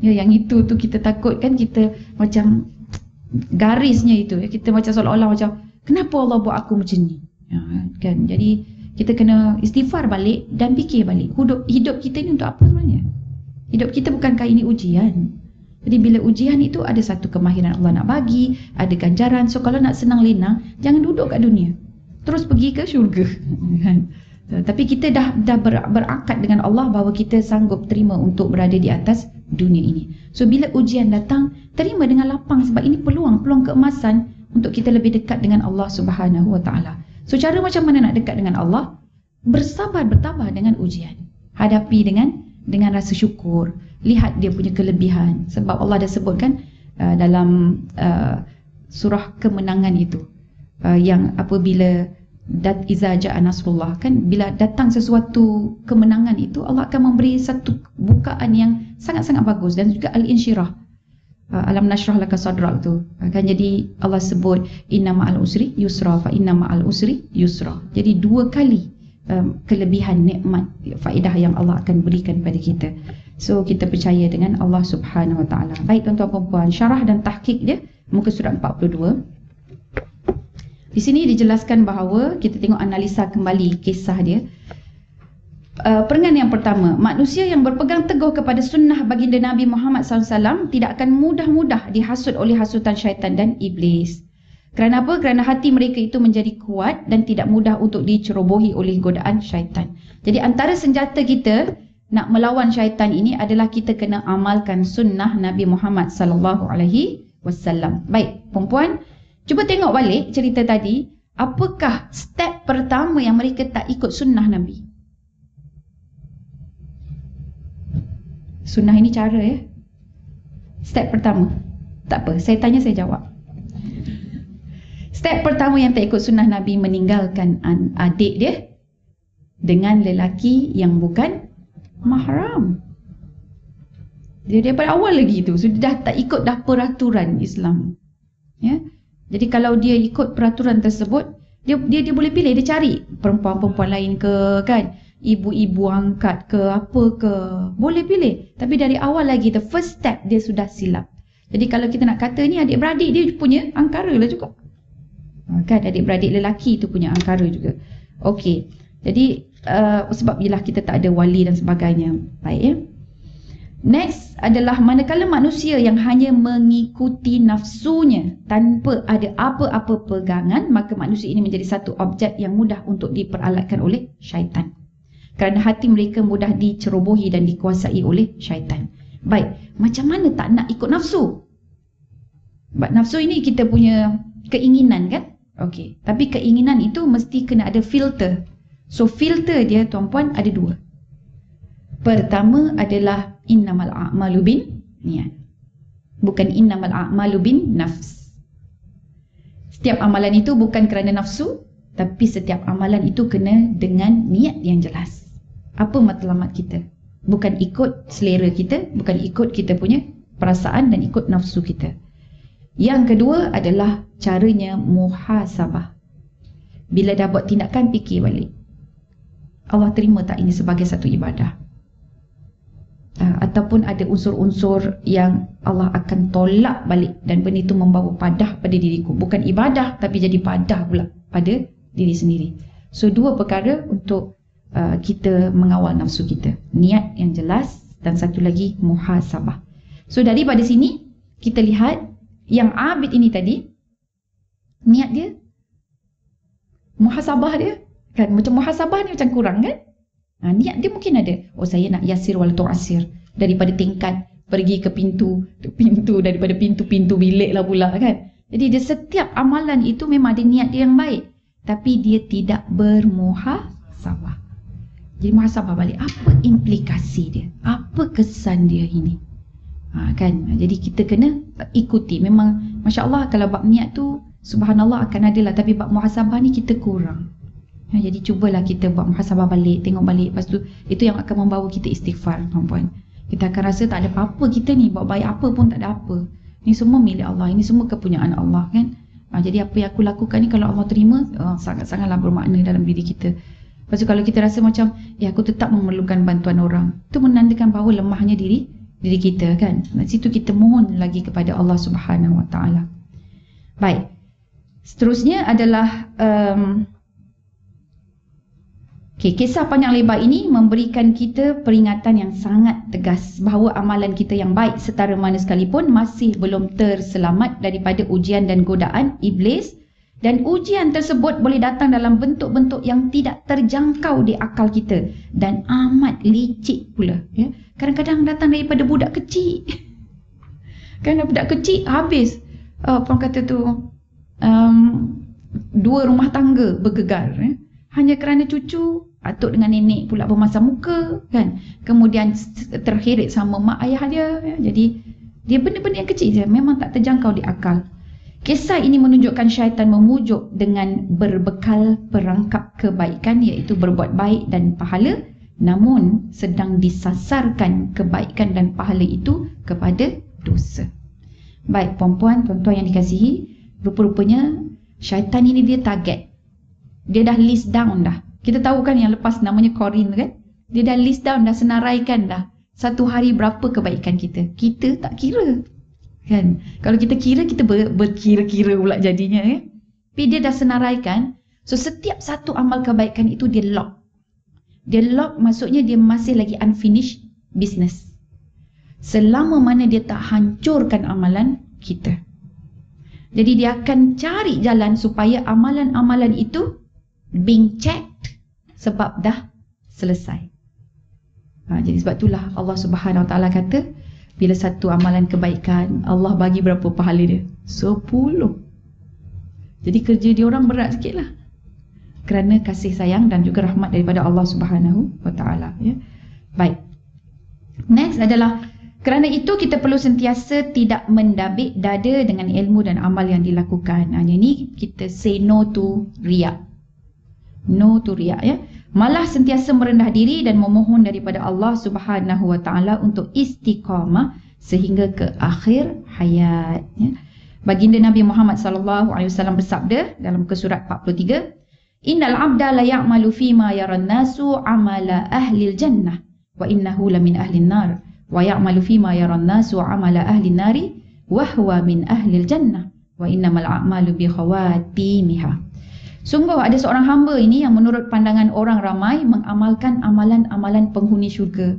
Ya, yang itu tu kita takut kan, kita macam garisnya itu ya, kita macam seolah-olah macam kenapa Allah buat aku macam ni? Ya, kan? Jadi kita kena istighfar balik dan fikir balik, hidup kita ni untuk apa sebenarnya? Hidup kita bukankah ini ujian? Jadi bila ujian itu ada satu kemahiran Allah nak bagi, ada ganjaran. So kalau nak senang lenang, jangan duduk kat dunia, terus pergi ke syurga. Tapi kita dah berakad dengan Allah bahawa kita sanggup terima untuk berada di atas dunia ini. So bila ujian datang, terima dengan lapang sebab ini peluang keemasan untuk kita lebih dekat dengan Allah Subhanahu Wa Taala. So cara macam mana nak dekat dengan Allah? Bersabar, bertabah dengan ujian. Hadapi dengan rasa syukur. Lihat dia punya kelebihan. Sebab Allah dah sebutkan dalam surah kemenangan itu, yang apabila iza ja'a nasrullah, kan, bila datang sesuatu kemenangan itu, Allah akan memberi satu bukaan yang sangat-sangat bagus. Dan juga al-insyirah, alam nashrah laka sadrak tu kan, jadi Allah sebut inna ma'al usri yusra fa inna ma'al usri yusra. Jadi dua kali kelebihan nikmat faedah yang Allah akan berikan pada kita. So kita percaya dengan Allah Subhanahu Wa Taala. Baik tuan-tuan dan puan, syarah dan tahqiq dia muka surat 42. Di sini dijelaskan bahawa, kita tengok analisa kembali kisah dia. Perangan yang pertama, manusia yang berpegang teguh kepada sunnah baginda Nabi Muhammad SAW tidak akan mudah-mudah dihasut oleh hasutan syaitan dan iblis. Kerana apa? Kerana hati mereka itu menjadi kuat dan tidak mudah untuk dicerobohi oleh godaan syaitan. Jadi antara senjata kita nak melawan syaitan ini adalah kita kena amalkan sunnah Nabi Muhammad SAW. Baik, perempuan, cuba tengok balik cerita tadi. Apakah step pertama yang mereka tak ikut sunnah Nabi? Sunnah ini cara ya. Step pertama. Tak apa, saya tanya saya jawab. Step pertama yang tak ikut sunnah Nabi, meninggalkan adik dia dengan lelaki yang bukan mahram. Dia daripada awal lagi tu sudah tak ikut dah peraturan Islam. Ya. Jadi kalau dia ikut peraturan tersebut, dia boleh pilih, dia cari perempuan-perempuan lain ke kan, ibu-ibu angkat ke apa ke, boleh pilih. Tapi dari awal lagi, the first step dia sudah silap. Jadi kalau kita nak kata ni adik-beradik, dia punya angkara lah juga. Kan adik-beradik lelaki tu punya angkara juga. Okey. Jadi sebab ialah kita tak ada wali dan sebagainya. Baik ya. Next adalah manakala manusia yang hanya mengikuti nafsunya tanpa ada apa-apa pegangan, maka manusia ini menjadi satu objek yang mudah untuk diperalatkan oleh syaitan. Kerana hati mereka mudah dicerobohi dan dikuasai oleh syaitan. Baik, macam mana tak nak ikut nafsu? Sebab nafsu ini kita punya keinginan kan? Okey, tapi keinginan itu mesti kena ada filter. So filter dia tuan-puan ada dua. Pertama adalah innamal a'malu bin niat. Bukan innamal a'malu bin nafs. Setiap amalan itu bukan kerana nafsu, tapi setiap amalan itu kena dengan niat yang jelas. Apa matlamat kita? Bukan ikut selera kita, bukan ikut kita punya perasaan dan ikut nafsu kita. Yang kedua adalah caranya muhasabah. Bila dah buat tindakan, fikir balik. Allah terima tak ini sebagai satu ibadah? Ataupun ada unsur-unsur yang Allah akan tolak balik dan benda itu membawa padah pada diriku. Bukan ibadah tapi jadi padah pula pada diri sendiri. So dua perkara untuk kita mengawal nafsu kita. Niat yang jelas dan satu lagi muhasabah. So daripada sini kita lihat yang abid ini tadi, niat dia, muhasabah dia kan, macam muhasabah ni macam kurang kan. Niat dia mungkin ada, saya nak yasir wal tu'asir, daripada tingkat pergi ke pintu, daripada pintu bilik lah pula kan. Jadi dia setiap amalan itu memang ada niat dia yang baik, tapi dia tidak bermuhasabah. Jadi muhasabah balik, apa implikasi dia, apa kesan dia ini, kan. Jadi kita kena ikuti. Memang Masya Allah kalau bab niat tu subhanallah akan ada lah, tapi bab muhasabah ni kita kurang. Jadi cubalah kita buat muhasabah balik, tengok balik. Lepas tu itu yang akan membawa kita istighfar, tuan-puan. Kita akan rasa tak ada apa-apa kita ni, buat baik apa pun tak ada apa. Ni semua milik Allah, ini semua kepunyaan Allah kan. Jadi apa yang aku lakukan ni kalau Allah terima, sangat-sangatlah bermakna dalam diri kita. Lepas tu kalau kita rasa macam aku tetap memerlukan bantuan orang, itu menandakan bahawa lemahnya diri kita kan. Di situ kita mohon lagi kepada Allah Subhanahu Wa Taala. Baik. Seterusnya adalah kisah panjang lebar ini memberikan kita peringatan yang sangat tegas bahawa amalan kita yang baik setara mana sekalipun masih belum terselamat daripada ujian dan godaan iblis, dan ujian tersebut boleh datang dalam bentuk-bentuk yang tidak terjangkau di akal kita dan amat licik pula ya. Kadang-kadang datang daripada budak kecil. Kan budak kecil habis orang kata tu 2 rumah tangga bergegar ya. Hanya kerana cucu atuk dengan nenek pula bermasam muka kan, kemudian terheret sama mak ayah dia ya. Jadi dia benda-benda yang kecil je, memang tak terjangkau di akal. Kisah ini menunjukkan syaitan memujuk dengan berbekal perangkap kebaikan, iaitu berbuat baik dan pahala, namun sedang disasarkan kebaikan dan pahala itu kepada dosa. Baik puan-puan, tuan-tuan yang dikasihi, rupa-rupanya syaitan ini dia target. Dia dah list down dah. Kita tahu kan yang lepas namanya Corin kan? Dia dah list down, dah senaraikan dah. Satu hari berapa kebaikan kita. Kita tak kira. Kan? Kalau kita kira, kita berkira-kira pula jadinya ya. Tapi dia dah senaraikan. So setiap satu amal kebaikan itu dia lock. Dia lock maksudnya dia masih lagi unfinished business. Selama mana dia tak hancurkan amalan kita. Jadi dia akan cari jalan supaya amalan-amalan itu being checked sebab dah selesai. Jadi sebab itulah Allah Subhanahu Wa Taala kata, bila satu amalan kebaikan, Allah bagi berapa pahala dia? 10. Jadi kerja dia orang berat sikit lah. Kerana kasih sayang dan juga rahmat daripada Allah Subhanahu Wa Taala ya. Baik. Next adalah, kerana itu kita perlu sentiasa tidak mendabik dada dengan ilmu dan amal yang dilakukan. Ini kita say no to riak. No to riak ya. Malah sentiasa merendah diri dan memohon daripada Allah Subhanahu Wa Taala untuk istiqamah sehingga ke akhir hayat ya. Baginda Nabi Muhammad sallallahu alaihi wasallam bersabda dalam muka surat 43, "Innal 'abda la ya'malu fi ma yaran nasu 'amala ahli al-jannah wa innahu la min ahli an-nar wa ya'malu fi ma yaran nasu 'amala ahli an-nari wa huwa min ahli al-jannah wa innamal a'malu bi khawatimiha." Sungguh ada seorang hamba ini yang menurut pandangan orang ramai mengamalkan amalan-amalan penghuni syurga.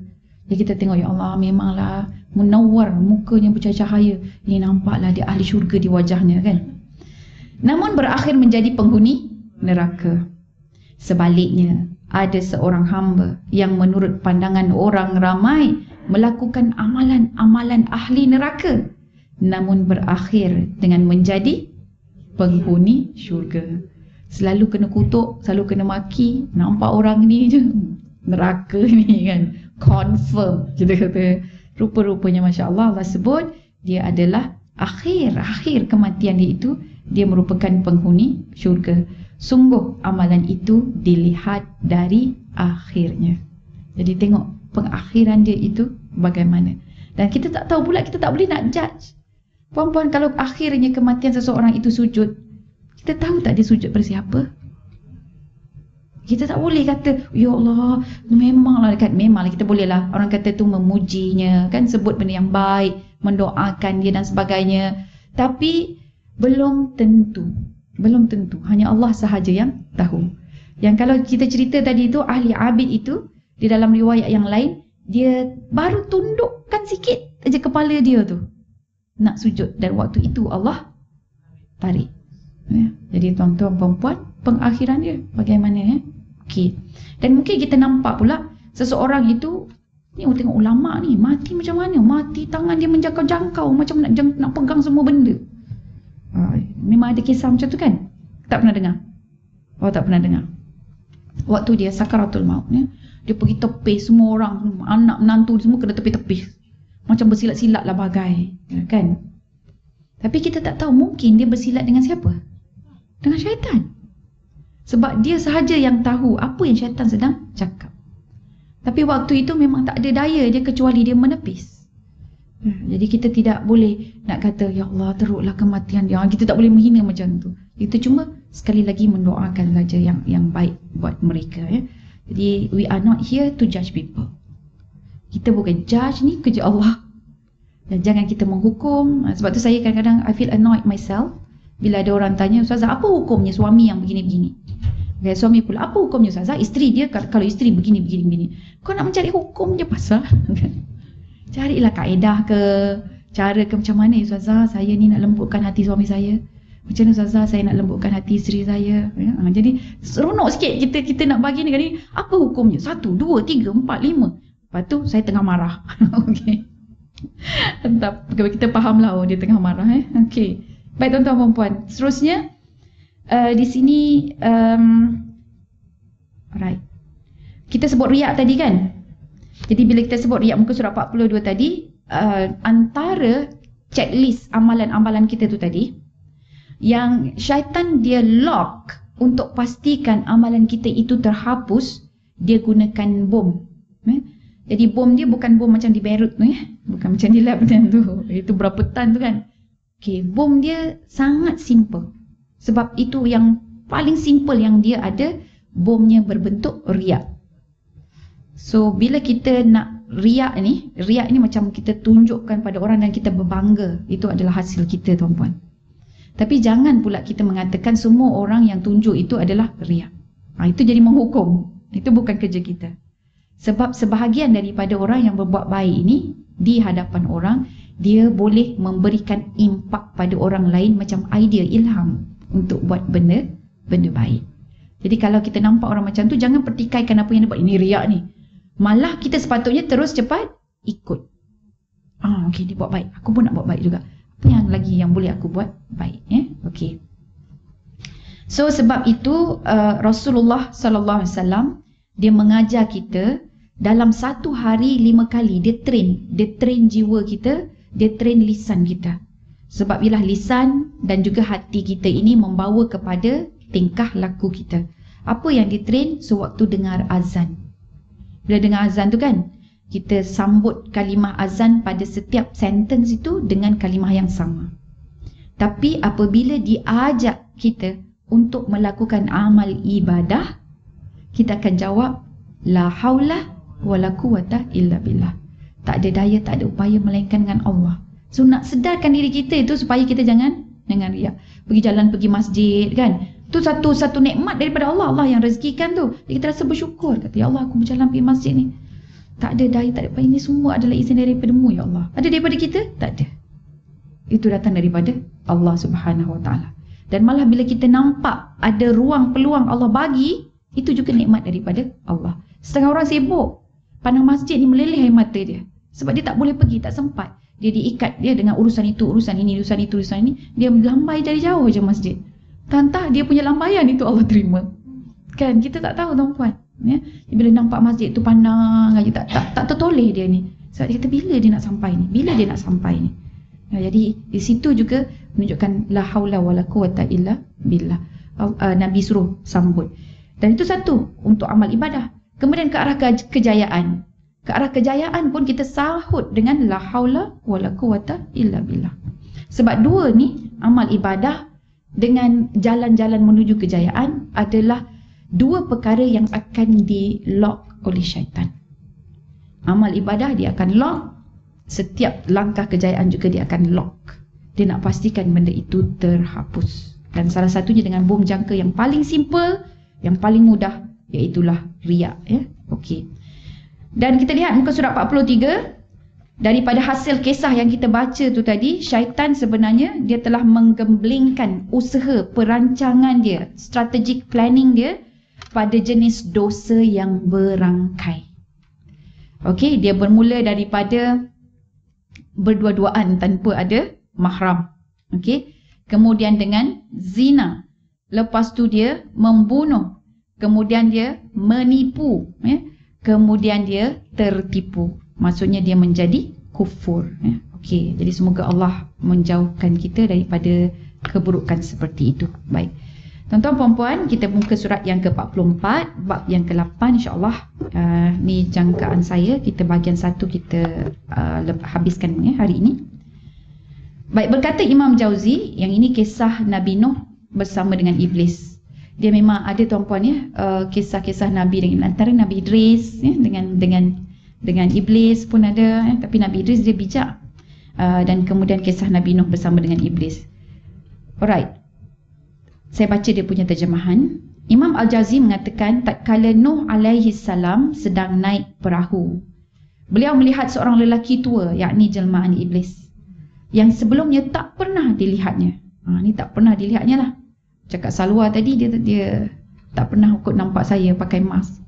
Jadi kita tengok, ya Allah, memanglah munawwar, mukanya bercahaya. Ini nampaklah dia ahli syurga di wajahnya kan. Namun berakhir menjadi penghuni neraka. Sebaliknya, ada seorang hamba yang menurut pandangan orang ramai melakukan amalan-amalan ahli neraka, namun berakhir dengan menjadi penghuni syurga. Selalu kena kutuk, selalu kena maki, nampak orang ni je neraka ni kan, confirm. Kita kata rupa-rupanya Masya Allah, Allah sebut dia adalah akhir kematian dia itu, dia merupakan penghuni syurga. Sungguh amalan itu dilihat dari akhirnya. Jadi tengok pengakhiran dia itu bagaimana. Dan kita tak tahu pula, kita tak boleh nak judge. Puan-puan, kalau akhirnya kematian seseorang itu sujud, kita tahu tak dia sujud pada siapa? Kita tak boleh kata, ya Allah, memanglah dekat, memanglah kita bolehlah. Orang kata tu memujinya, kan, sebut benda yang baik, mendoakan dia dan sebagainya. Tapi belum tentu. Hanya Allah sahaja yang tahu. Yang kalau kita cerita tadi itu, ahli abid itu, di dalam riwayat yang lain, dia baru tundukkan sikit aja kepala dia tu. nak sujud, dan waktu itu Allah tarik. Jadi tuan-tuan perempuan, pengakhiran dia bagaimana? Okey. Dan mungkin kita nampak pula seseorang itu ni, tengok ulama ni mati macam mana, mati tangan dia menjangkau-jangkau macam nak pegang semua benda. Memang ada kisah macam tu kan? Tak pernah dengar? Oh, tak pernah dengar. Waktu dia sakaratul maut ni, dia pergi tepis semua orang, anak menantu semua kena tepis-tepis, macam bersilat-silat lah bagai, kan? Tapi kita tak tahu, mungkin dia bersilat dengan siapa? Dengan syaitan. Sebab dia sahaja yang tahu apa yang syaitan sedang cakap. Tapi waktu itu memang tak ada daya dia kecuali dia menepis. Jadi kita tidak boleh nak kata, ya Allah teruklah kematian dia. Kita tak boleh menghina macam tu. Itu cuma sekali lagi mendoakan saja yang baik buat mereka. Jadi we are not here to judge people. Kita bukan judge, ni kerja Allah. Dan jangan kita menghukum. Sebab tu saya kadang-kadang I feel annoyed myself bila ada orang tanya, Ustazah apa hukumnya suami yang begini-begini? Okay, suami pula, apa hukumnya Ustazah? Isteri dia kalau isteri begini-begini. Kau nak mencari hukum je pasal. Carilah kaedah ke, cara ke macam mana Ustazah, saya ni nak lembutkan hati suami saya. Macam mana Ustazah, saya nak lembutkan hati isteri saya. Jadi seronok sikit kita nak bagi ni. Apa hukumnya? 1, 2, 3, 4, 5. Lepas tu saya tengah marah. Okey. Entah, kita fahamlah dia tengah marah. Okey. Baik tuan-tuan perempuan. Seterusnya di sini right. Kita sebut riak tadi kan? Jadi bila kita sebut riak muka surat 42 tadi, antara checklist amalan-amalan kita tu tadi, yang syaitan dia lock untuk pastikan amalan kita itu terhapus, dia gunakan bom. Jadi bom dia bukan bom macam di Beirut tu, bukan macam di lab tu. Itu berapa tan tu kan? Okay, bom dia sangat simple. Sebab itu yang paling simple yang dia ada, bomnya berbentuk riak. So bila kita nak riak ni macam kita tunjukkan pada orang dan kita berbangga. Itu adalah hasil kita tuan-puan. Tapi jangan pula kita mengatakan semua orang yang tunjuk itu adalah riak. Itu jadi menghukum. Itu bukan kerja kita. Sebab sebahagian daripada orang yang berbuat baik ini di hadapan orang, dia boleh memberikan impak pada orang lain macam idea, ilham untuk buat benda baik. Jadi kalau kita nampak orang macam tu, jangan pertikaikan apa yang dia buat. Ini riak ni. Malah kita sepatutnya terus cepat ikut. Okey, dia buat baik, aku pun nak buat baik juga. Apa yang lagi yang boleh aku buat baik? Okey. So sebab itu Rasulullah sallallahu alaihi wasallam dia mengajar kita dalam satu hari 5 kali dia train jiwa kita, dia train lisan kita. Sebab bila lisan dan juga hati kita ini membawa kepada tingkah laku kita. Apa yang ditrain sewaktu dengar azan. Bila dengar azan tu kan, kita sambut kalimah azan pada setiap sentence itu dengan kalimah yang sama. Tapi apabila diajak kita untuk melakukan amal ibadah, kita akan jawab la haula wala quwata illa billah. Tak ada daya, tak ada upaya melainkan dengan Allah. So nak sedarkan diri kita itu supaya kita jangan riak. Pergi jalan, pergi masjid kan, tu satu nikmat daripada Allah. Allah yang rezekikan tu. Jadi kita rasa bersyukur. Kata, ya Allah, aku berjalan pergi masjid ni, tak ada daya, tak ada upaya, ini semua adalah izin daripada-Mu ya Allah. Ada daripada kita? Tak ada. Itu datang daripada Allah Subhanahu Wa Taala. Dan malah bila kita nampak ada ruang peluang Allah bagi, itu juga nikmat daripada Allah. Setengah orang sibuk pandang masjid ni meleleh air mata dia. Sebab dia tak boleh pergi, tak sempat. Dia diikat dia dengan urusan itu, urusan ini, urusan itu, urusan ini. Dia lambai dari jauh je masjid. Tantah dia punya lambaian itu Allah terima. Kan kita tak tahu tuan-puan. Bila nampak masjid tu pandang aja, tak tertoleh dia ni. Sebab dia kata bila dia nak sampai ni? Bila dia nak sampai ni? Jadi di situ juga menunjukkan la haula wala quwata illa billah. Nabi suruh sambut. Dan itu satu untuk amal ibadah. Kemudian ke arah kejayaan. Ke arah kejayaan pun kita sahut dengan la haula wala quwata illa billah. Sebab dua ni, amal ibadah dengan jalan-jalan menuju kejayaan adalah dua perkara yang akan di-lock oleh syaitan. Amal ibadah dia akan lock, setiap langkah kejayaan juga dia akan lock. Dia nak pastikan benda itu terhapus. Dan salah satunya dengan bom jangka yang paling simple, yang paling mudah, iaitulah riak. Okey. Dan kita lihat muka surat 43. Daripada hasil kisah yang kita baca tu tadi, syaitan sebenarnya dia telah menggemblengkan usaha perancangan dia, strategic planning dia pada jenis dosa yang berangkai. Okey, dia bermula daripada berdua-duaan tanpa ada mahram. Okey, kemudian dengan zina. Lepas tu dia membunuh. Kemudian dia menipu, kemudian dia tertipu. Maksudnya dia menjadi kufur. Okey, jadi semoga Allah menjauhkan kita daripada keburukan seperti itu. Baik. Tuan-tuan puan-puan, kita buka surat yang ke-44, bab yang ke-8 insya-Allah. Ni jangkaan saya, kita bahagian 1 kita habiskan hari ini. Baik, berkata Imam Jauzi, yang ini kisah Nabi Nuh bersama dengan iblis. Dia memang ada tuan-puan kisah-kisah Nabi dengan antara Nabi Idris dengan iblis pun ada, tapi Nabi Idris dia bijak. Dan kemudian kisah Nabi Nuh bersama dengan iblis. Alright. Saya baca dia punya terjemahan. Imam Al-Jazi mengatakan tatkala Nuh alaihi salam sedang naik perahu, beliau melihat seorang lelaki tua, yakni jelmaan iblis, yang sebelumnya tak pernah dilihatnya. Ni tak pernah dilihatnya lah. Cakap Salwa tadi, dia tak pernah kot nampak saya pakai mask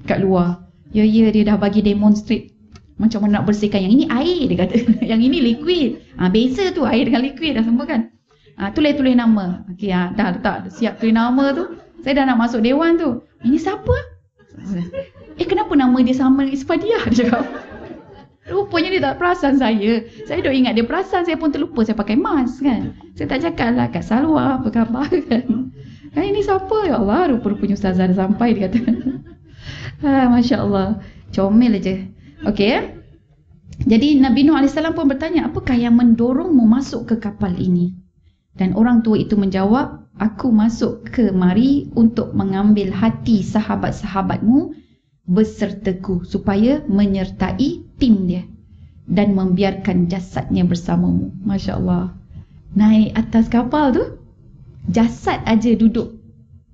kat luar. Ya, dia dah bagi demonstrate macam mana nak bersihkan. Yang ini air, dia kata. Yang ini liquid. Beza tu air dengan liquid dah semua kan. Tulis nama. Okey, dah letak siap tulis nama tu. Saya dah nak masuk dewan tu. Ini siapa? Kenapa nama dia sama dengan Ispadiah? Dia cakap. Rupanya dia tak perasan saya. Saya duk ingat dia perasan, saya pun terlupa saya pakai mask kan. Saya tak cakap lah kat Salwa apa khabar kan. Ini siapa? Ya Allah, rupa-rupanya Ustazah dah sampai, dia kata. Masya Allah. Comel aja. Okey. Jadi Nabi Nuh AS pun bertanya, apakah yang mendorongmu masuk ke kapal ini? Dan orang tua itu menjawab, aku masuk ke mari untuk mengambil hati sahabat-sahabatmu besertaku supaya menyertai tim dia dan membiarkan jasadnya bersamamu. Masya Allah. Naik atas kapal tu, jasad aja duduk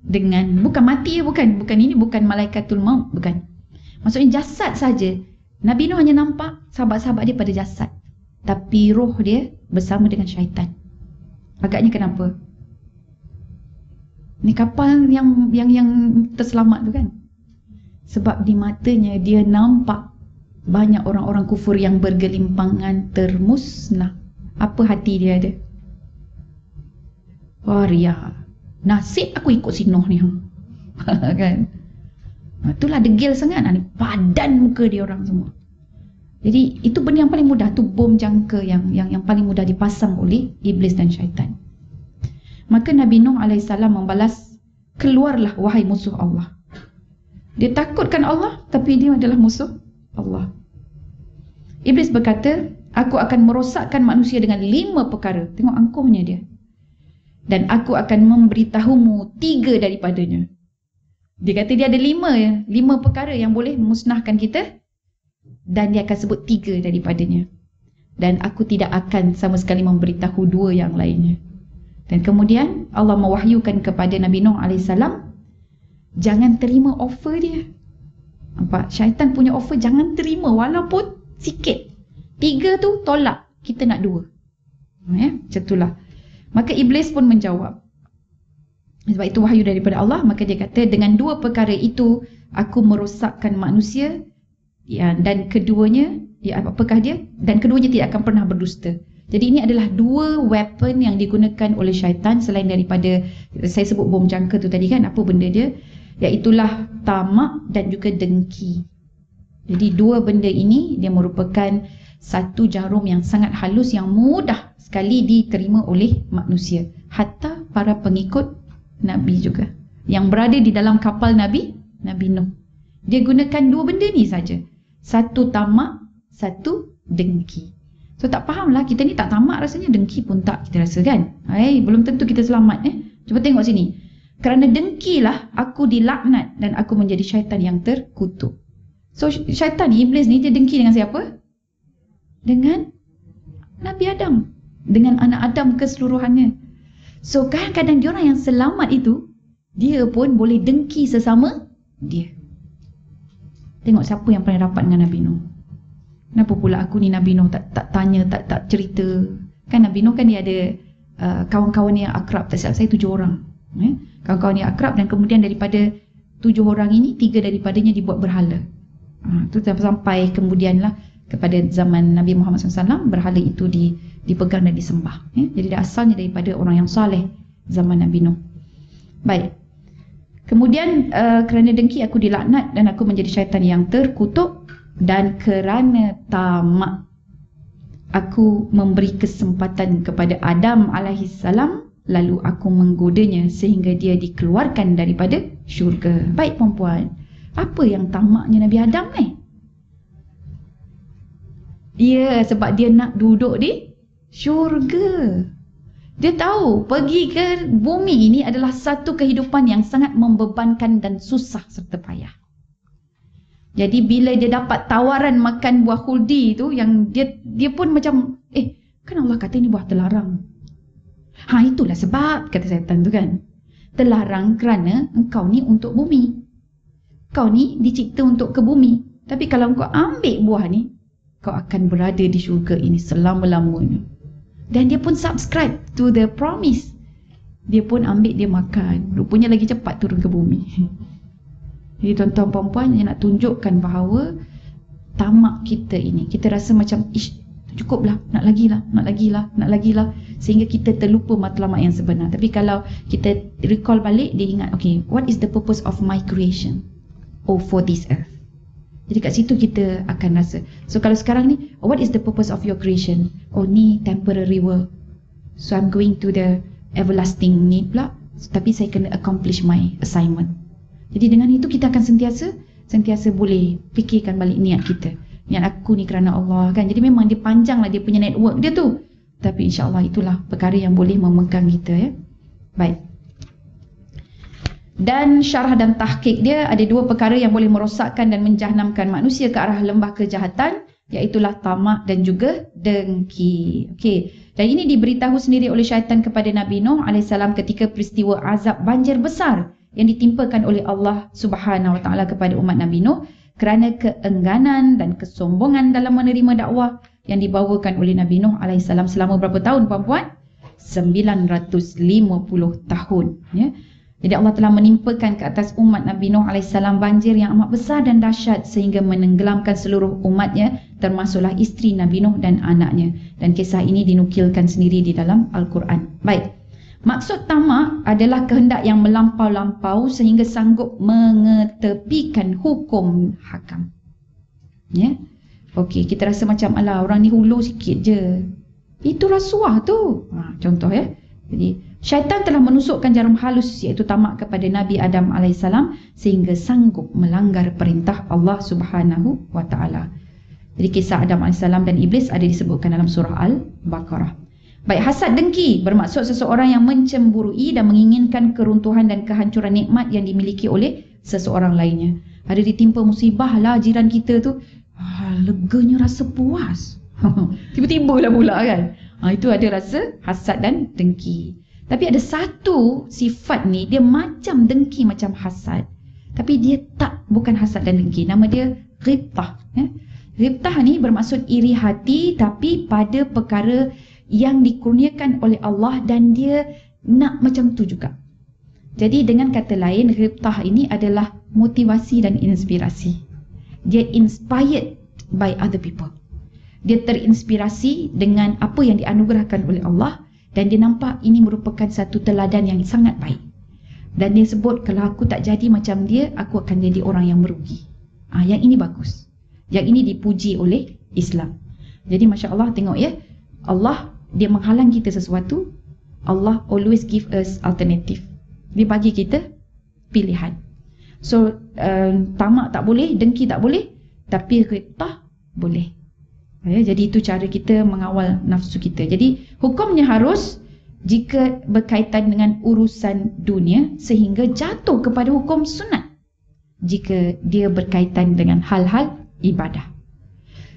dengan, bukan mati, bukan ini bukan malaikatul maut, bukan. Maksudnya jasad saja. Nabi Nuh hanya nampak sahabat-sahabat dia pada jasad, tapi roh dia bersama dengan syaitan. Agaknya kenapa? Ni kapal yang terselamat tu kan? Sebab di matanya dia nampak banyak orang-orang kufur yang bergelimpangan termusnah. Apa hati dia ada? Waria. Nasib aku ikut si Nuh ni. Kan? Itulah degil sangat. Padan muka dia orang semua. Jadi itu benda yang paling mudah. Tu bom jangka yang paling mudah dipasang oleh iblis dan syaitan. Maka Nabi Nuh AS membalas, keluarlah wahai musuh Allah. Dia takutkan Allah, tapi dia adalah musuh Allah. Iblis berkata, aku akan merosakkan manusia dengan 5 perkara. Tengok angkuhnya dia. Dan aku akan memberitahumu 3 daripadanya. Dia kata dia ada 5 perkara yang boleh memusnahkan kita. Dan dia akan sebut 3 daripadanya. Dan aku tidak akan sama sekali memberitahu 2 yang lainnya. Dan kemudian Allah mewahyukan kepada Nabi Nuh AS, jangan terima offer dia. Nampak? Syaitan punya offer jangan terima walaupun sikit. 3 tu tolak. Kita nak 2. Macam itulah. Maka iblis pun menjawab. Sebab itu wahyu daripada Allah. Maka dia kata, dengan 2 perkara itu aku merosakkan manusia. Dan keduanya, apakah dia? Dan keduanya tidak akan pernah berdusta. Jadi ini adalah 2 weapon yang digunakan oleh syaitan selain daripada, saya sebut bom jangka tu tadi kan, apa benda dia? Iaitulah tamak dan juga dengki. Jadi 2 benda ini dia merupakan satu jarum yang sangat halus yang mudah sekali diterima oleh manusia. Hatta para pengikut Nabi juga. Yang berada di dalam kapal Nabi Nuh. Dia gunakan 2 benda ni saja. Satu tamak, satu dengki. So tak fahamlah, kita ni tak tamak rasanya, dengki pun tak kita rasa kan. Belum tentu kita selamat. Cuba tengok sini. Kerana dengkilah aku dilaknat dan aku menjadi syaitan yang terkutuk. So syaitan ni, iblis ni, dia dengki dengan siapa? Dengan Nabi Adam. Dengan anak Adam keseluruhannya. So kadang-kadang diorang yang selamat itu, dia pun boleh dengki sesama dia. Tengok siapa yang paling rapat dengan Nabi Nuh. Kenapa pula aku ni Nabi Nuh tak tanya, tak cerita. Kan Nabi Nuh kan dia ada kawan-kawan yang akrab, tak silap saya 7 orang. Kawan-kawan yang akrab, dan kemudian daripada 7 orang ini 3 daripadanya dibuat berhala. Itu sampai kemudian lah kepada zaman Nabi Muhammad SAW, berhala itu dipegang dan disembah. Jadi dia asalnya daripada orang yang saleh zaman Nabi Nuh. Baik. Kemudian kerana dengki aku dilaknat dan aku menjadi syaitan yang terkutuk, dan kerana tamak aku memberi kesempatan kepada Adam alaihissalam, lalu aku menggodanya sehingga dia dikeluarkan daripada syurga. Baik perempuan, apa yang tamaknya Nabi Adam ni? Ya, sebab dia nak duduk di syurga. Dia tahu pergi ke bumi ini adalah satu kehidupan yang sangat membebankan dan susah serta payah. Jadi bila dia dapat tawaran makan buah khuldi itu, yang dia pun macam, kan Allah kata ini buah terlarang. Itulah sebab, kata syaitan tu kan. Terlarang kerana engkau ni untuk bumi. Kau ni dicipta untuk ke bumi. Tapi kalau engkau ambil buah ni, kau akan berada di syurga ini selama-lamanya. Dan dia pun subscribe to the promise. Dia pun ambil, dia makan. Rupanya lagi cepat turun ke bumi. Jadi tuan-tuan perempuan, yang nak tunjukkan bahawa tamak kita ini, kita rasa macam cukuplah, nak lagi lah, sehingga kita terlupa matlamat yang sebenar. Tapi kalau kita recall balik, dia ingat, okay, what is the purpose of my creation? Oh, for this earth. Jadi kat situ kita akan rasa. So kalau sekarang ni, what is the purpose of your creation? Oh, ni temporary world. So I'm going to the everlasting ni pula, tapi saya kena accomplish my assignment. Jadi dengan itu kita akan sentiasa boleh fikirkan balik niat kita. Niat aku ni kerana Allah kan. Jadi memang dia panjanglah dia punya network dia tu. Tapi insya-Allah itulah perkara yang boleh memegang kita ya. Baik. Dan syarah dan tahqiq dia ada 2 perkara yang boleh merosakkan dan menjahanamkan manusia ke arah lembah kejahatan, iaitulah tamak dan juga dengki. Okey. Dan ini diberitahu sendiri oleh syaitan kepada Nabi Nuh alaihissalam ketika peristiwa azab banjir besar yang ditimpakan oleh Allah Subhanahu Wa Taala kepada umat Nabi Nuh kerana keengganan dan kesombongan dalam menerima dakwah yang dibawakan oleh Nabi Nuh alaihissalam selama berapa tahun puan-puan? 950 tahun ya. Jadi Allah telah menimpakan ke atas umat Nabi Nuh alaihissalam banjir yang amat besar dan dahsyat sehingga menenggelamkan seluruh umatnya, termasuklah isteri Nabi Nuh dan anaknya. Dan kisah ini dinukilkan sendiri di dalam Al-Quran. Baik. Maksud tamak adalah kehendak yang melampau-lampau sehingga sanggup mengetepikan hukum hakam. Ya. Okey, kita rasa macam alah orang ni hulu sikit je. Itu rasuah tu. Contoh ya. Jadi syaitan telah menusukkan jarum halus iaitu tamak kepada Nabi Adam alaihissalam sehingga sanggup melanggar perintah Allah Subhanahu Wa Taala. Jadi kisah Adam alaihissalam dan iblis ada disebutkan dalam surah Al-Baqarah. Baik, hasad dengki bermaksud seseorang yang mencemburui dan menginginkan keruntuhan dan kehancuran nikmat yang dimiliki oleh seseorang lainnya. Ada ditimpa musibah lah jiran kita tu, leganya rasa puas. Tiba-tiba lah pula kan. Itu ada rasa hasad dan dengki. Tapi ada satu sifat ni, dia macam dengki macam hasad, tapi dia bukan hasad dan dengki. Nama dia ghibtah. Ghibtah ni bermaksud iri hati tapi pada perkara yang dikurniakan oleh Allah dan dia nak macam tu juga. Jadi dengan kata lain, ghibtah ini adalah motivasi dan inspirasi. Dia inspired by other people. Dia terinspirasi dengan apa yang dianugerahkan oleh Allah dan dia nampak ini merupakan satu teladan yang sangat baik. Dan dia sebut kalau aku tak jadi macam dia, aku akan jadi orang yang merugi. Yang ini bagus. Yang ini dipuji oleh Islam. Jadi Masya Allah tengok ya, Allah dia menghalang kita sesuatu, Allah always give us alternative. Dia bagi kita pilihan. So tamak tak boleh, dengki tak boleh, tapi ghibtah boleh. Jadi itu cara kita mengawal nafsu kita. Jadi hukumnya harus jika berkaitan dengan urusan dunia sehingga jatuh kepada hukum sunat jika dia berkaitan dengan hal-hal ibadah.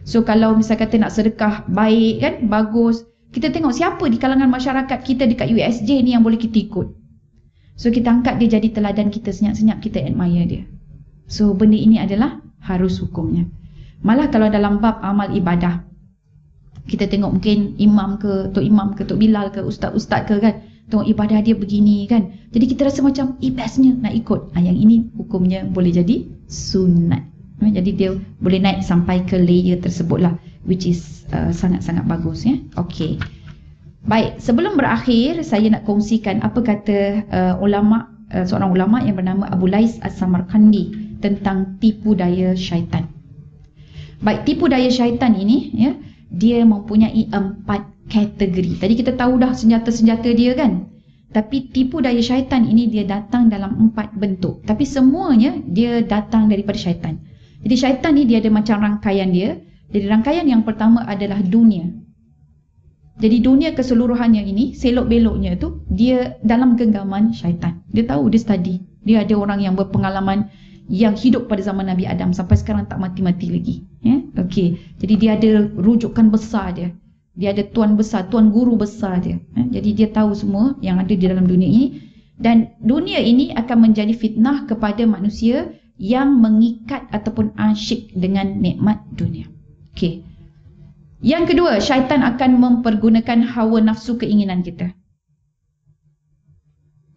So kalau misal kata nak sedekah baik kan, bagus, kita tengok siapa di kalangan masyarakat kita dekat USJ ni yang boleh kita ikut. So kita angkat dia jadi teladan kita, senyap-senyap kita admire dia. So benda ini adalah harus hukumnya. Malah kalau dalam bab amal ibadah, kita tengok mungkin imam ke, Tok Bilal ke, ustaz-ustaz ke kan, tengok ibadah dia begini kan. Jadi kita rasa macam bestnya nak ikut. Yang ini hukumnya boleh jadi sunat. Jadi dia boleh naik sampai ke layer tersebut lah, which is sangat-sangat bagus ya. Okey. Baik, sebelum berakhir saya nak kongsikan apa kata seorang ulama yang bernama Abu Lais As-Samarkandi tentang tipu daya syaitan. Baik, tipu daya syaitan ini ya, dia mempunyai 4 kategori. Tadi kita tahu dah senjata-senjata dia kan. Tapi tipu daya syaitan ini dia datang dalam 4 bentuk. Tapi semuanya dia datang daripada syaitan. Jadi syaitan ni dia ada macam rangkaian dia. Jadi rangkaian yang pertama adalah dunia. Jadi dunia keseluruhannya ini, selok-beloknya tu, dia dalam genggaman syaitan. Dia tahu, dia study. Dia ada orang yang berpengalaman yang hidup pada zaman Nabi Adam sampai sekarang tak mati-mati lagi. Ya? Okey. Jadi dia ada rujukan besar dia. Dia ada tuan besar, tuan guru besar dia. Jadi dia tahu semua yang ada di dalam dunia ini. Dan dunia ini akan menjadi fitnah kepada manusia yang mengikat ataupun asyik dengan nikmat dunia. Okey. Yang kedua, syaitan akan mempergunakan hawa nafsu keinginan kita.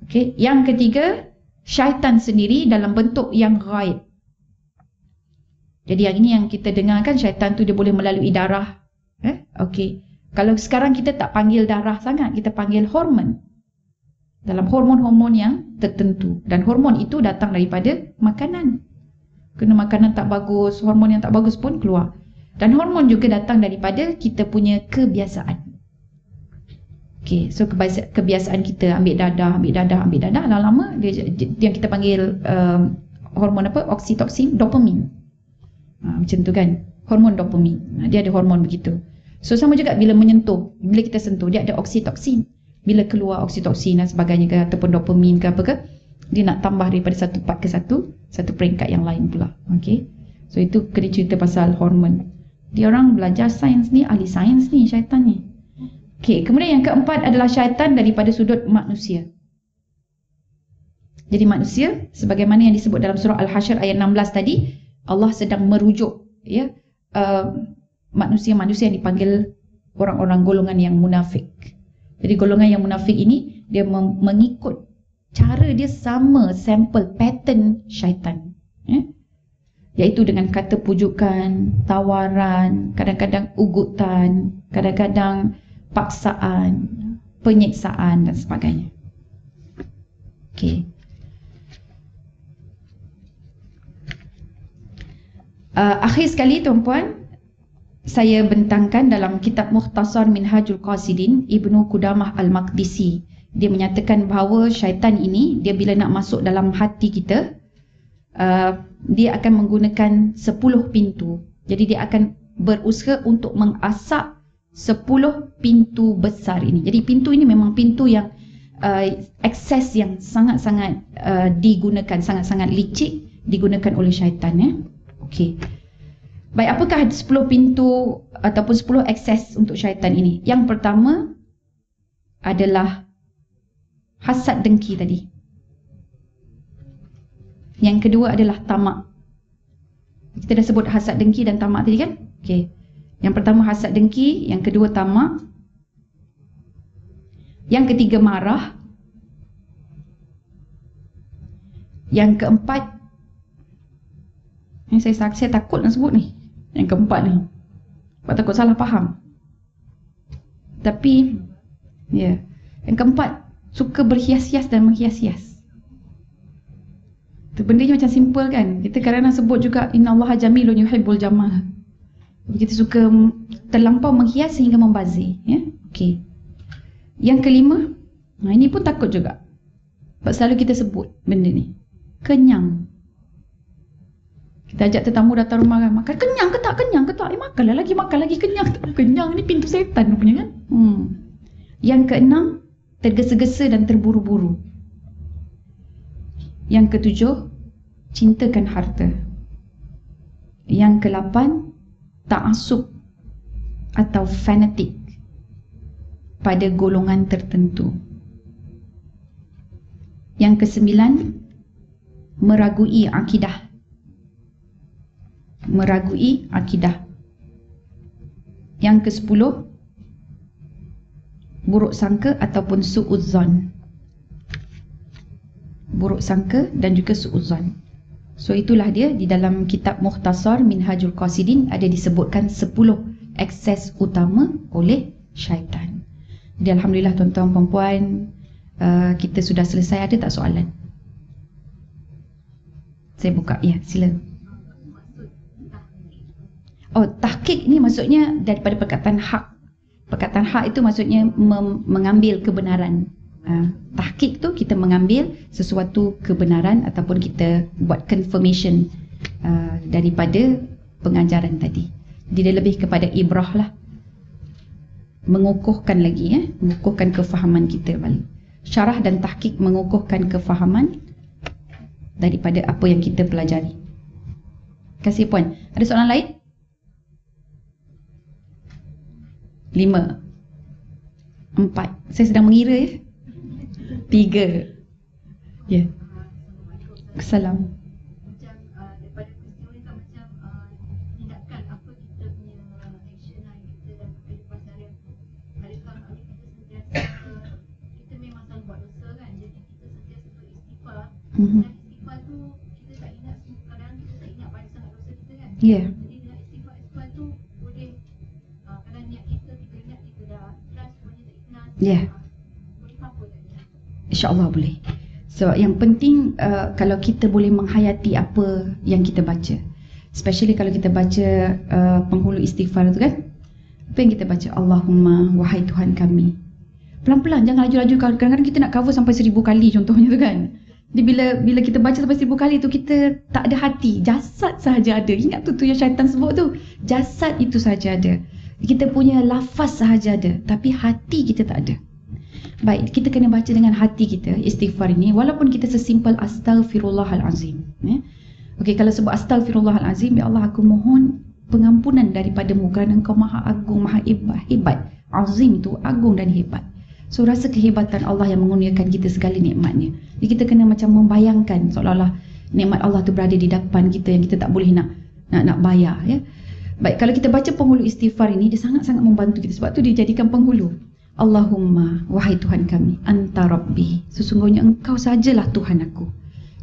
Okey. Yang ketiga, syaitan sendiri dalam bentuk yang ghaib. Jadi yang ini yang kita dengarkan, syaitan tu dia boleh melalui darah. Okey. Kalau sekarang kita tak panggil darah sangat, kita panggil hormon. Dalam hormon-hormon yang tertentu. Dan hormon itu datang daripada makanan. Kena makanan tak bagus, hormon yang tak bagus pun keluar. Dan hormon juga datang daripada kita punya kebiasaan. Okey, so kebiasaan kita ambil dadah, lama-lama dia yang kita panggil hormon apa? Oksitoksin, dopamin. Macam tu kan? Hormon dopamin. Dia ada hormon begitu. So sama juga bila menyentuh, bila kita sentuh dia ada oksitoksin. Bila keluar oksitoksin dan sebagainya ke, ataupun dopamin ke apa ke, dia nak tambah daripada satu part ke satu peringkat yang lain pula. Okey. So itu kena cerita pasal hormon. Dia orang belajar sains ni, ahli sains ni, syaitan ni. Okey, kemudian yang keempat adalah syaitan daripada sudut manusia. Jadi manusia, sebagaimana yang disebut dalam surah Al-Hasyr ayat 16 tadi, Allah sedang merujuk ya manusia-manusia yang dipanggil orang-orang golongan yang munafik. Jadi golongan yang munafik ini dia mengikut cara dia sama, sampel, pattern syaitan. Iaitu dengan kata pujukan, tawaran, kadang-kadang ugutan, kadang-kadang paksaan, penyiksaan dan sebagainya. Okey. Akhir sekali tuan-puan, saya bentangkan dalam kitab Mukhtasar Minhajul Qasidin, Ibnu Qudamah Al-Maqdisi. Dia menyatakan bahawa syaitan ini, dia bila nak masuk dalam hati kita, dia akan menggunakan 10 pintu. Jadi dia akan berusaha untuk mengasak 10 pintu besar ini. Jadi pintu ini memang pintu yang akses yang sangat-sangat digunakan, sangat-sangat licik digunakan oleh syaitan ya. Okey. Baik, apakah 10 pintu ataupun 10 akses untuk syaitan ini? Yang pertama adalah hasad dengki tadi. Yang kedua adalah tamak. Kita dah sebut hasad dengki dan tamak tadi kan? Okey. Yang pertama hasad dengki, yang kedua tamak. Yang ketiga marah. Yang keempat, saya takut nak sebut ni. Yang keempat ni. Sebab takut salah faham. Tapi ya, yang keempat suka berhias-hias dan menghias-hias. Itu benda macam simple kan. Kita kadang-kadang sebut juga innallaha jamilun yuhibbul jamal. Kita suka terlampau menghias sehingga membazir ya. Okey. Yang kelima, ini pun takut juga. Sebab selalu kita sebut benda ni. Kenyang. Kita ajak tetamu datang rumah kan, makan kenyang ke tak? Kenyang ke tak? Makan lagi kenyang. Kenyang ni pintu setan rupanya kan. Yang keenam, tergesa-gesa dan terburu-buru. Yang ketujuh, cintakan harta. Yang kelapan, ta'assub atau fanatik pada golongan tertentu. Yang kesembilan, meragui akidah. meragui akidah. Yang ke-10, buruk sangka ataupun su'udzon. Buruk sangka dan juga su'udzon. So itulah dia, di dalam kitab Mukhtasar Minhajul Qasidin ada disebutkan 10 akses utama oleh syaitan. Jadi alhamdulillah tuan-tuan puan-puan, kita sudah selesai. Ada tak soalan? Saya buka, ya sila. Oh, tahqiq ni maksudnya daripada perkataan hak. Perkataan hak itu maksudnya mengambil kebenaran. Tahqiq tu kita mengambil sesuatu kebenaran ataupun kita buat confirmation daripada pengajaran tadi. Jadi dia lebih kepada ibrah lah. Mengukuhkan lagi, mengukuhkan kefahaman kita balik. Syarah dan tahqiq mengukuhkan kefahaman daripada apa yang kita pelajari. Terima kasih puan. Ada soalan lain? 5, 4. Saya sedang mengira ya. 3. Ya. Assalam. Macam daripada peristiwa ni tak macam tindakan apa kita punya action lah kita dalam kehidupan seharian. Adakah kita sentiasa kita memang selalu buat dosa kan, jadi kita sentiasa beristighfar. Dan istighfar tu kita tak ingat, kadang kita tak ingat pada sangat dosa kita kan. Ya. Jadi dengan istighfar tu boleh kadang niat kita ingat kita dah ikhlas, semuanya tak ikhlas. Ya. Boleh apa tak? InsyaAllah boleh. So yang penting kalau kita boleh menghayati apa yang kita baca, especially kalau kita baca penghulu istighfar tu kan, apa yang kita baca? Allahumma, wahai Tuhan kami. Pelan-pelan, jangan laju-laju. Kadang-kadang kita nak cover sampai 1000 kali contohnya tu kan. Jadi bila kita baca sampai 1000 kali tu, kita tak ada hati, jasad sahaja ada. Ingat tu yang syaitan sebut tu, jasad itu sahaja ada. Kita punya lafaz sahaja ada, tapi hati kita tak ada. Baik, kita kena baca dengan hati kita istighfar ini, walaupun kita sesimpel astaghfirullahalazim. Okey, kalau sebut astaghfirullahalazim, ya Allah aku mohon pengampunan daripadamu kerana engkau maha agung, maha hebat. Azim tu agung dan hebat. So rasa kehebatan Allah yang mengurniakan kita segala nikmatnya. Jadi kita kena macam membayangkan seolah-olah nikmat Allah tu berada di depan kita yang kita tak boleh nak bayar ya. Baik, kalau kita baca penghulu istighfar ini, dia sangat-sangat membantu kita. Sebab tu dia jadikan penghulu. Allahumma, wahai Tuhan kami, anta rabbi, sesungguhnya engkau sajalah Tuhan aku.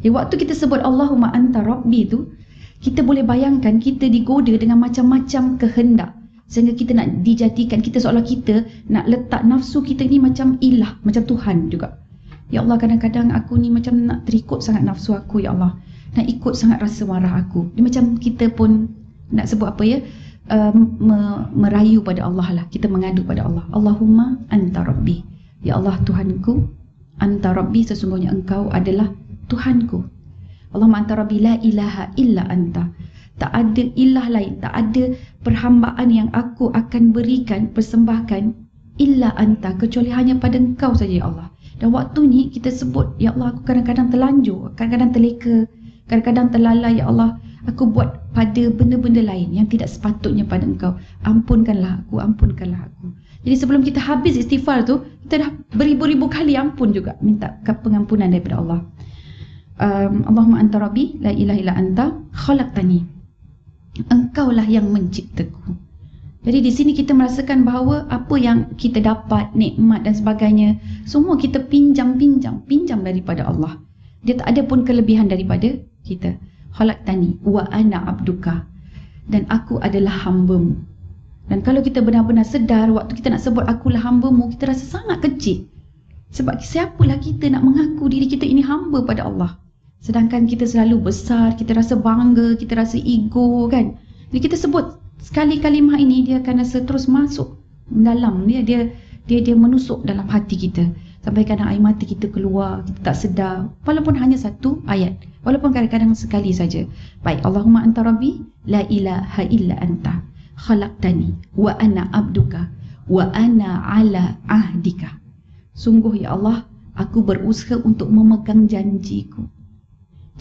Jadi waktu kita sebut Allahumma anta rabbi tu, kita boleh bayangkan kita digoda dengan macam-macam kehendak, sehingga kita nak dijadikan, kita seolah kita nak letak nafsu kita ni macam ilah, macam Tuhan juga. Ya Allah, kadang-kadang aku ni macam nak terikut sangat nafsu aku, ya Allah, nak ikut sangat rasa marah aku. Dia macam kita pun nak sebut apa ya, merayu pada Allah lah. Kita mengadu pada Allah. Allahumma anta rabbi, ya Allah Tuhanku, anta rabbi, sesungguhnya engkau adalah Tuhanku. Allahumma anta rabbi la ilaha illa anta, tak ada ilah lain, tak ada perhambaan yang aku akan berikan, persembahkan illa anta, kecuali hanya pada engkau saja ya Allah. Dan waktu ni kita sebut, ya Allah aku kadang-kadang terlanjur, kadang-kadang terleka, kadang-kadang terlalai ya Allah, aku buat pada benda-benda lain yang tidak sepatutnya pada engkau. Ampunkanlah aku, ampunkanlah aku. Jadi sebelum kita habis istighfar tu, kita dah beribu-ribu kali ampun juga, minta pengampunan daripada Allah. Allahumma anta rabbi la ilaha illa anta khalaqtani, engkaulah yang menciptaku. Jadi di sini kita merasakan bahawa apa yang kita dapat, nikmat dan sebagainya, semua kita pinjam daripada Allah. Dia tak ada pun kelebihan daripada kita. Khalaqtani wa ana abduka, dan aku adalah hamba-Mu. Dan kalau kita benar-benar sedar waktu kita nak sebut akulah hamba-Mu, kita rasa sangat kecil. Sebab siapalah kita nak mengaku diri kita ini hamba pada Allah. Sedangkan kita selalu besar, kita rasa bangga, kita rasa ego kan. Jadi kita sebut sekali kalimah ini, dia akan rasa terus masuk dalam dia menusuk dalam hati kita. Sampai kadang air mata kita keluar, kita tak sedar. Walaupun hanya satu ayat, walaupun kadang-kadang sekali saja. Baik, Allahumma anta rabbi la ilaha illa anta khalaqtani wa ana abduka wa ana ala ahdika. Sungguh ya Allah, aku berusaha untuk memegang janjiku.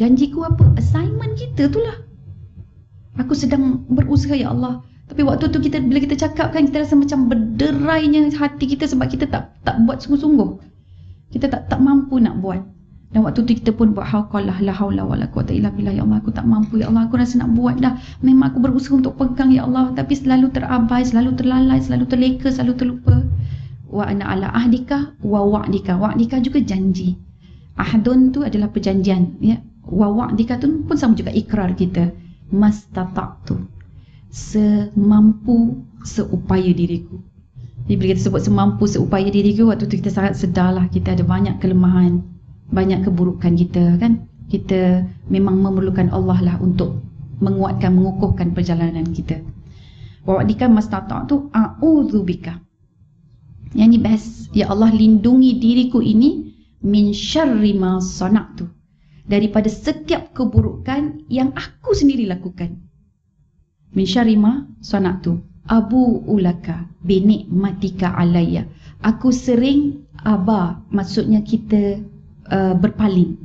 Janjiku apa? Assignment kita itulah. Aku sedang berusaha ya Allah. Tapi waktu tu bila kita cakap kan, kita rasa macam berderainya hati kita sebab kita tak buat sungguh-sungguh. Kita tak mampu nak buat. Dan waktu tu kita pun buat haqalah, la haula wala quwata illa billah. Ya Allah, aku tak mampu. Ya Allah, aku rasa nak buat dah. Memang aku berusaha untuk pegang, ya Allah, tapi selalu terabai, selalu terlalai, selalu terleka, selalu terlupa. Wa ana ala ahdika wa wa'dika. Wa'dika juga janji. Ahdun tu adalah perjanjian, ya. Wa wa'dika tu pun sama juga ikrar kita. Mastata'tu, semampu seupaya diriku. Jadi bila kita sebut semampu seupaya diriku, waktu tu kita sangat sedarlah kita ada banyak kelemahan, banyak keburukan kita, kan. Kita memang memerlukan Allah lah untuk menguatkan, mengukuhkan perjalanan kita. Wa wa'dika mastata'tu a'udzubika. Yang ni best. Ya Allah, lindungi diriku ini min syarri ma sana'tu, daripada setiap keburukan yang aku sendiri lakukan. Min syarri ma sana'tu abu ulaka binikmatika alayya. Aku sering maksudnya kita berpaling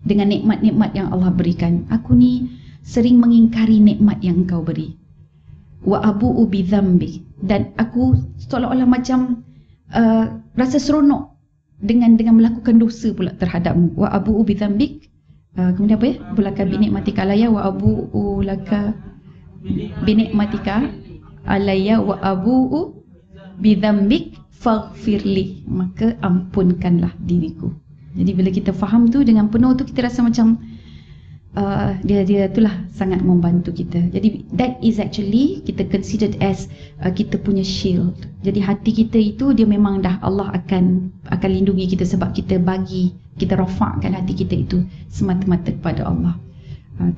dengan nikmat-nikmat yang Allah berikan. Aku ni sering mengingkari nikmat yang Engkau beri. Wa abu'u bi dzambi, dan aku seolah-olah macam rasa seronok dengan melakukan dosa pula terhadapmu. Wa abu'u bi dzambik, kemudian apa ya? Bulaka binikmatika alayya wa abu'u laka binikmatika alayya wa abu'u bi dzambik faghfirli, maka ampunkanlah diriku. Jadi bila kita faham tu dengan penuh tu, kita rasa macam dia itulah sangat membantu kita. Jadi that is actually kita considered as kita punya shield. Jadi hati kita itu dia memang dah Allah akan lindungi kita, sebab kita bagi, kita rafa'kan hati kita itu semata-mata kepada Allah.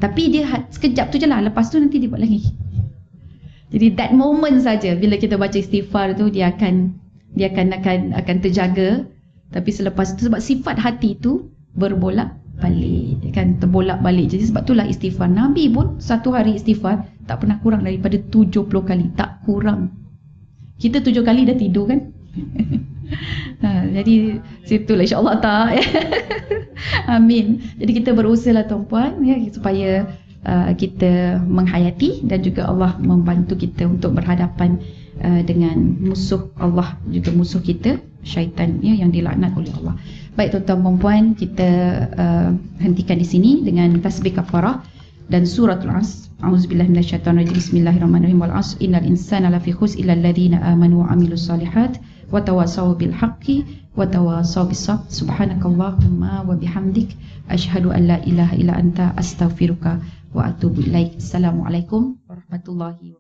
Tapi dia sekejap tu je lah, lepas tu nanti dia buat lagi. Jadi that moment saja bila kita baca istighfar tu, dia akan terjaga. Tapi selepas itu, sebab sifat hati itu berbolak-balik, kan, terbolak-balik. Jadi sebab itulah istighfar. Nabi pun satu hari istighfar tak pernah kurang daripada 70 kali, tak kurang. Kita 7 kali dah tidur, kan. Jadi situlah, insya-Allah tak. Amin. Jadi kita berusahalah tuan-puan, ya, supaya kita menghayati dan juga Allah membantu kita untuk berhadapan dengan musuh Allah, juga musuh kita, syaitan, ya, yang dilaknat oleh Allah. Baik tuan-tuan dan puan, kita hentikan di sini dengan tasbih kafarah dan suratul Asr. A'udzubillahi minasyaitonirrajim. Bismillahirrahmanirrahim. Wal 'asr innal insana lafi khusr illa alladziina aamanu wa 'amilus shalihat wa tawassaw bil haqqi wa tawassaw bis sabr. Subhanakallahumma wa bihamdik asyhadu an la ilaha illa anta astaghfiruka wa atubu ilaik. Assalamualaikum warahmatullahi wabarakatuh.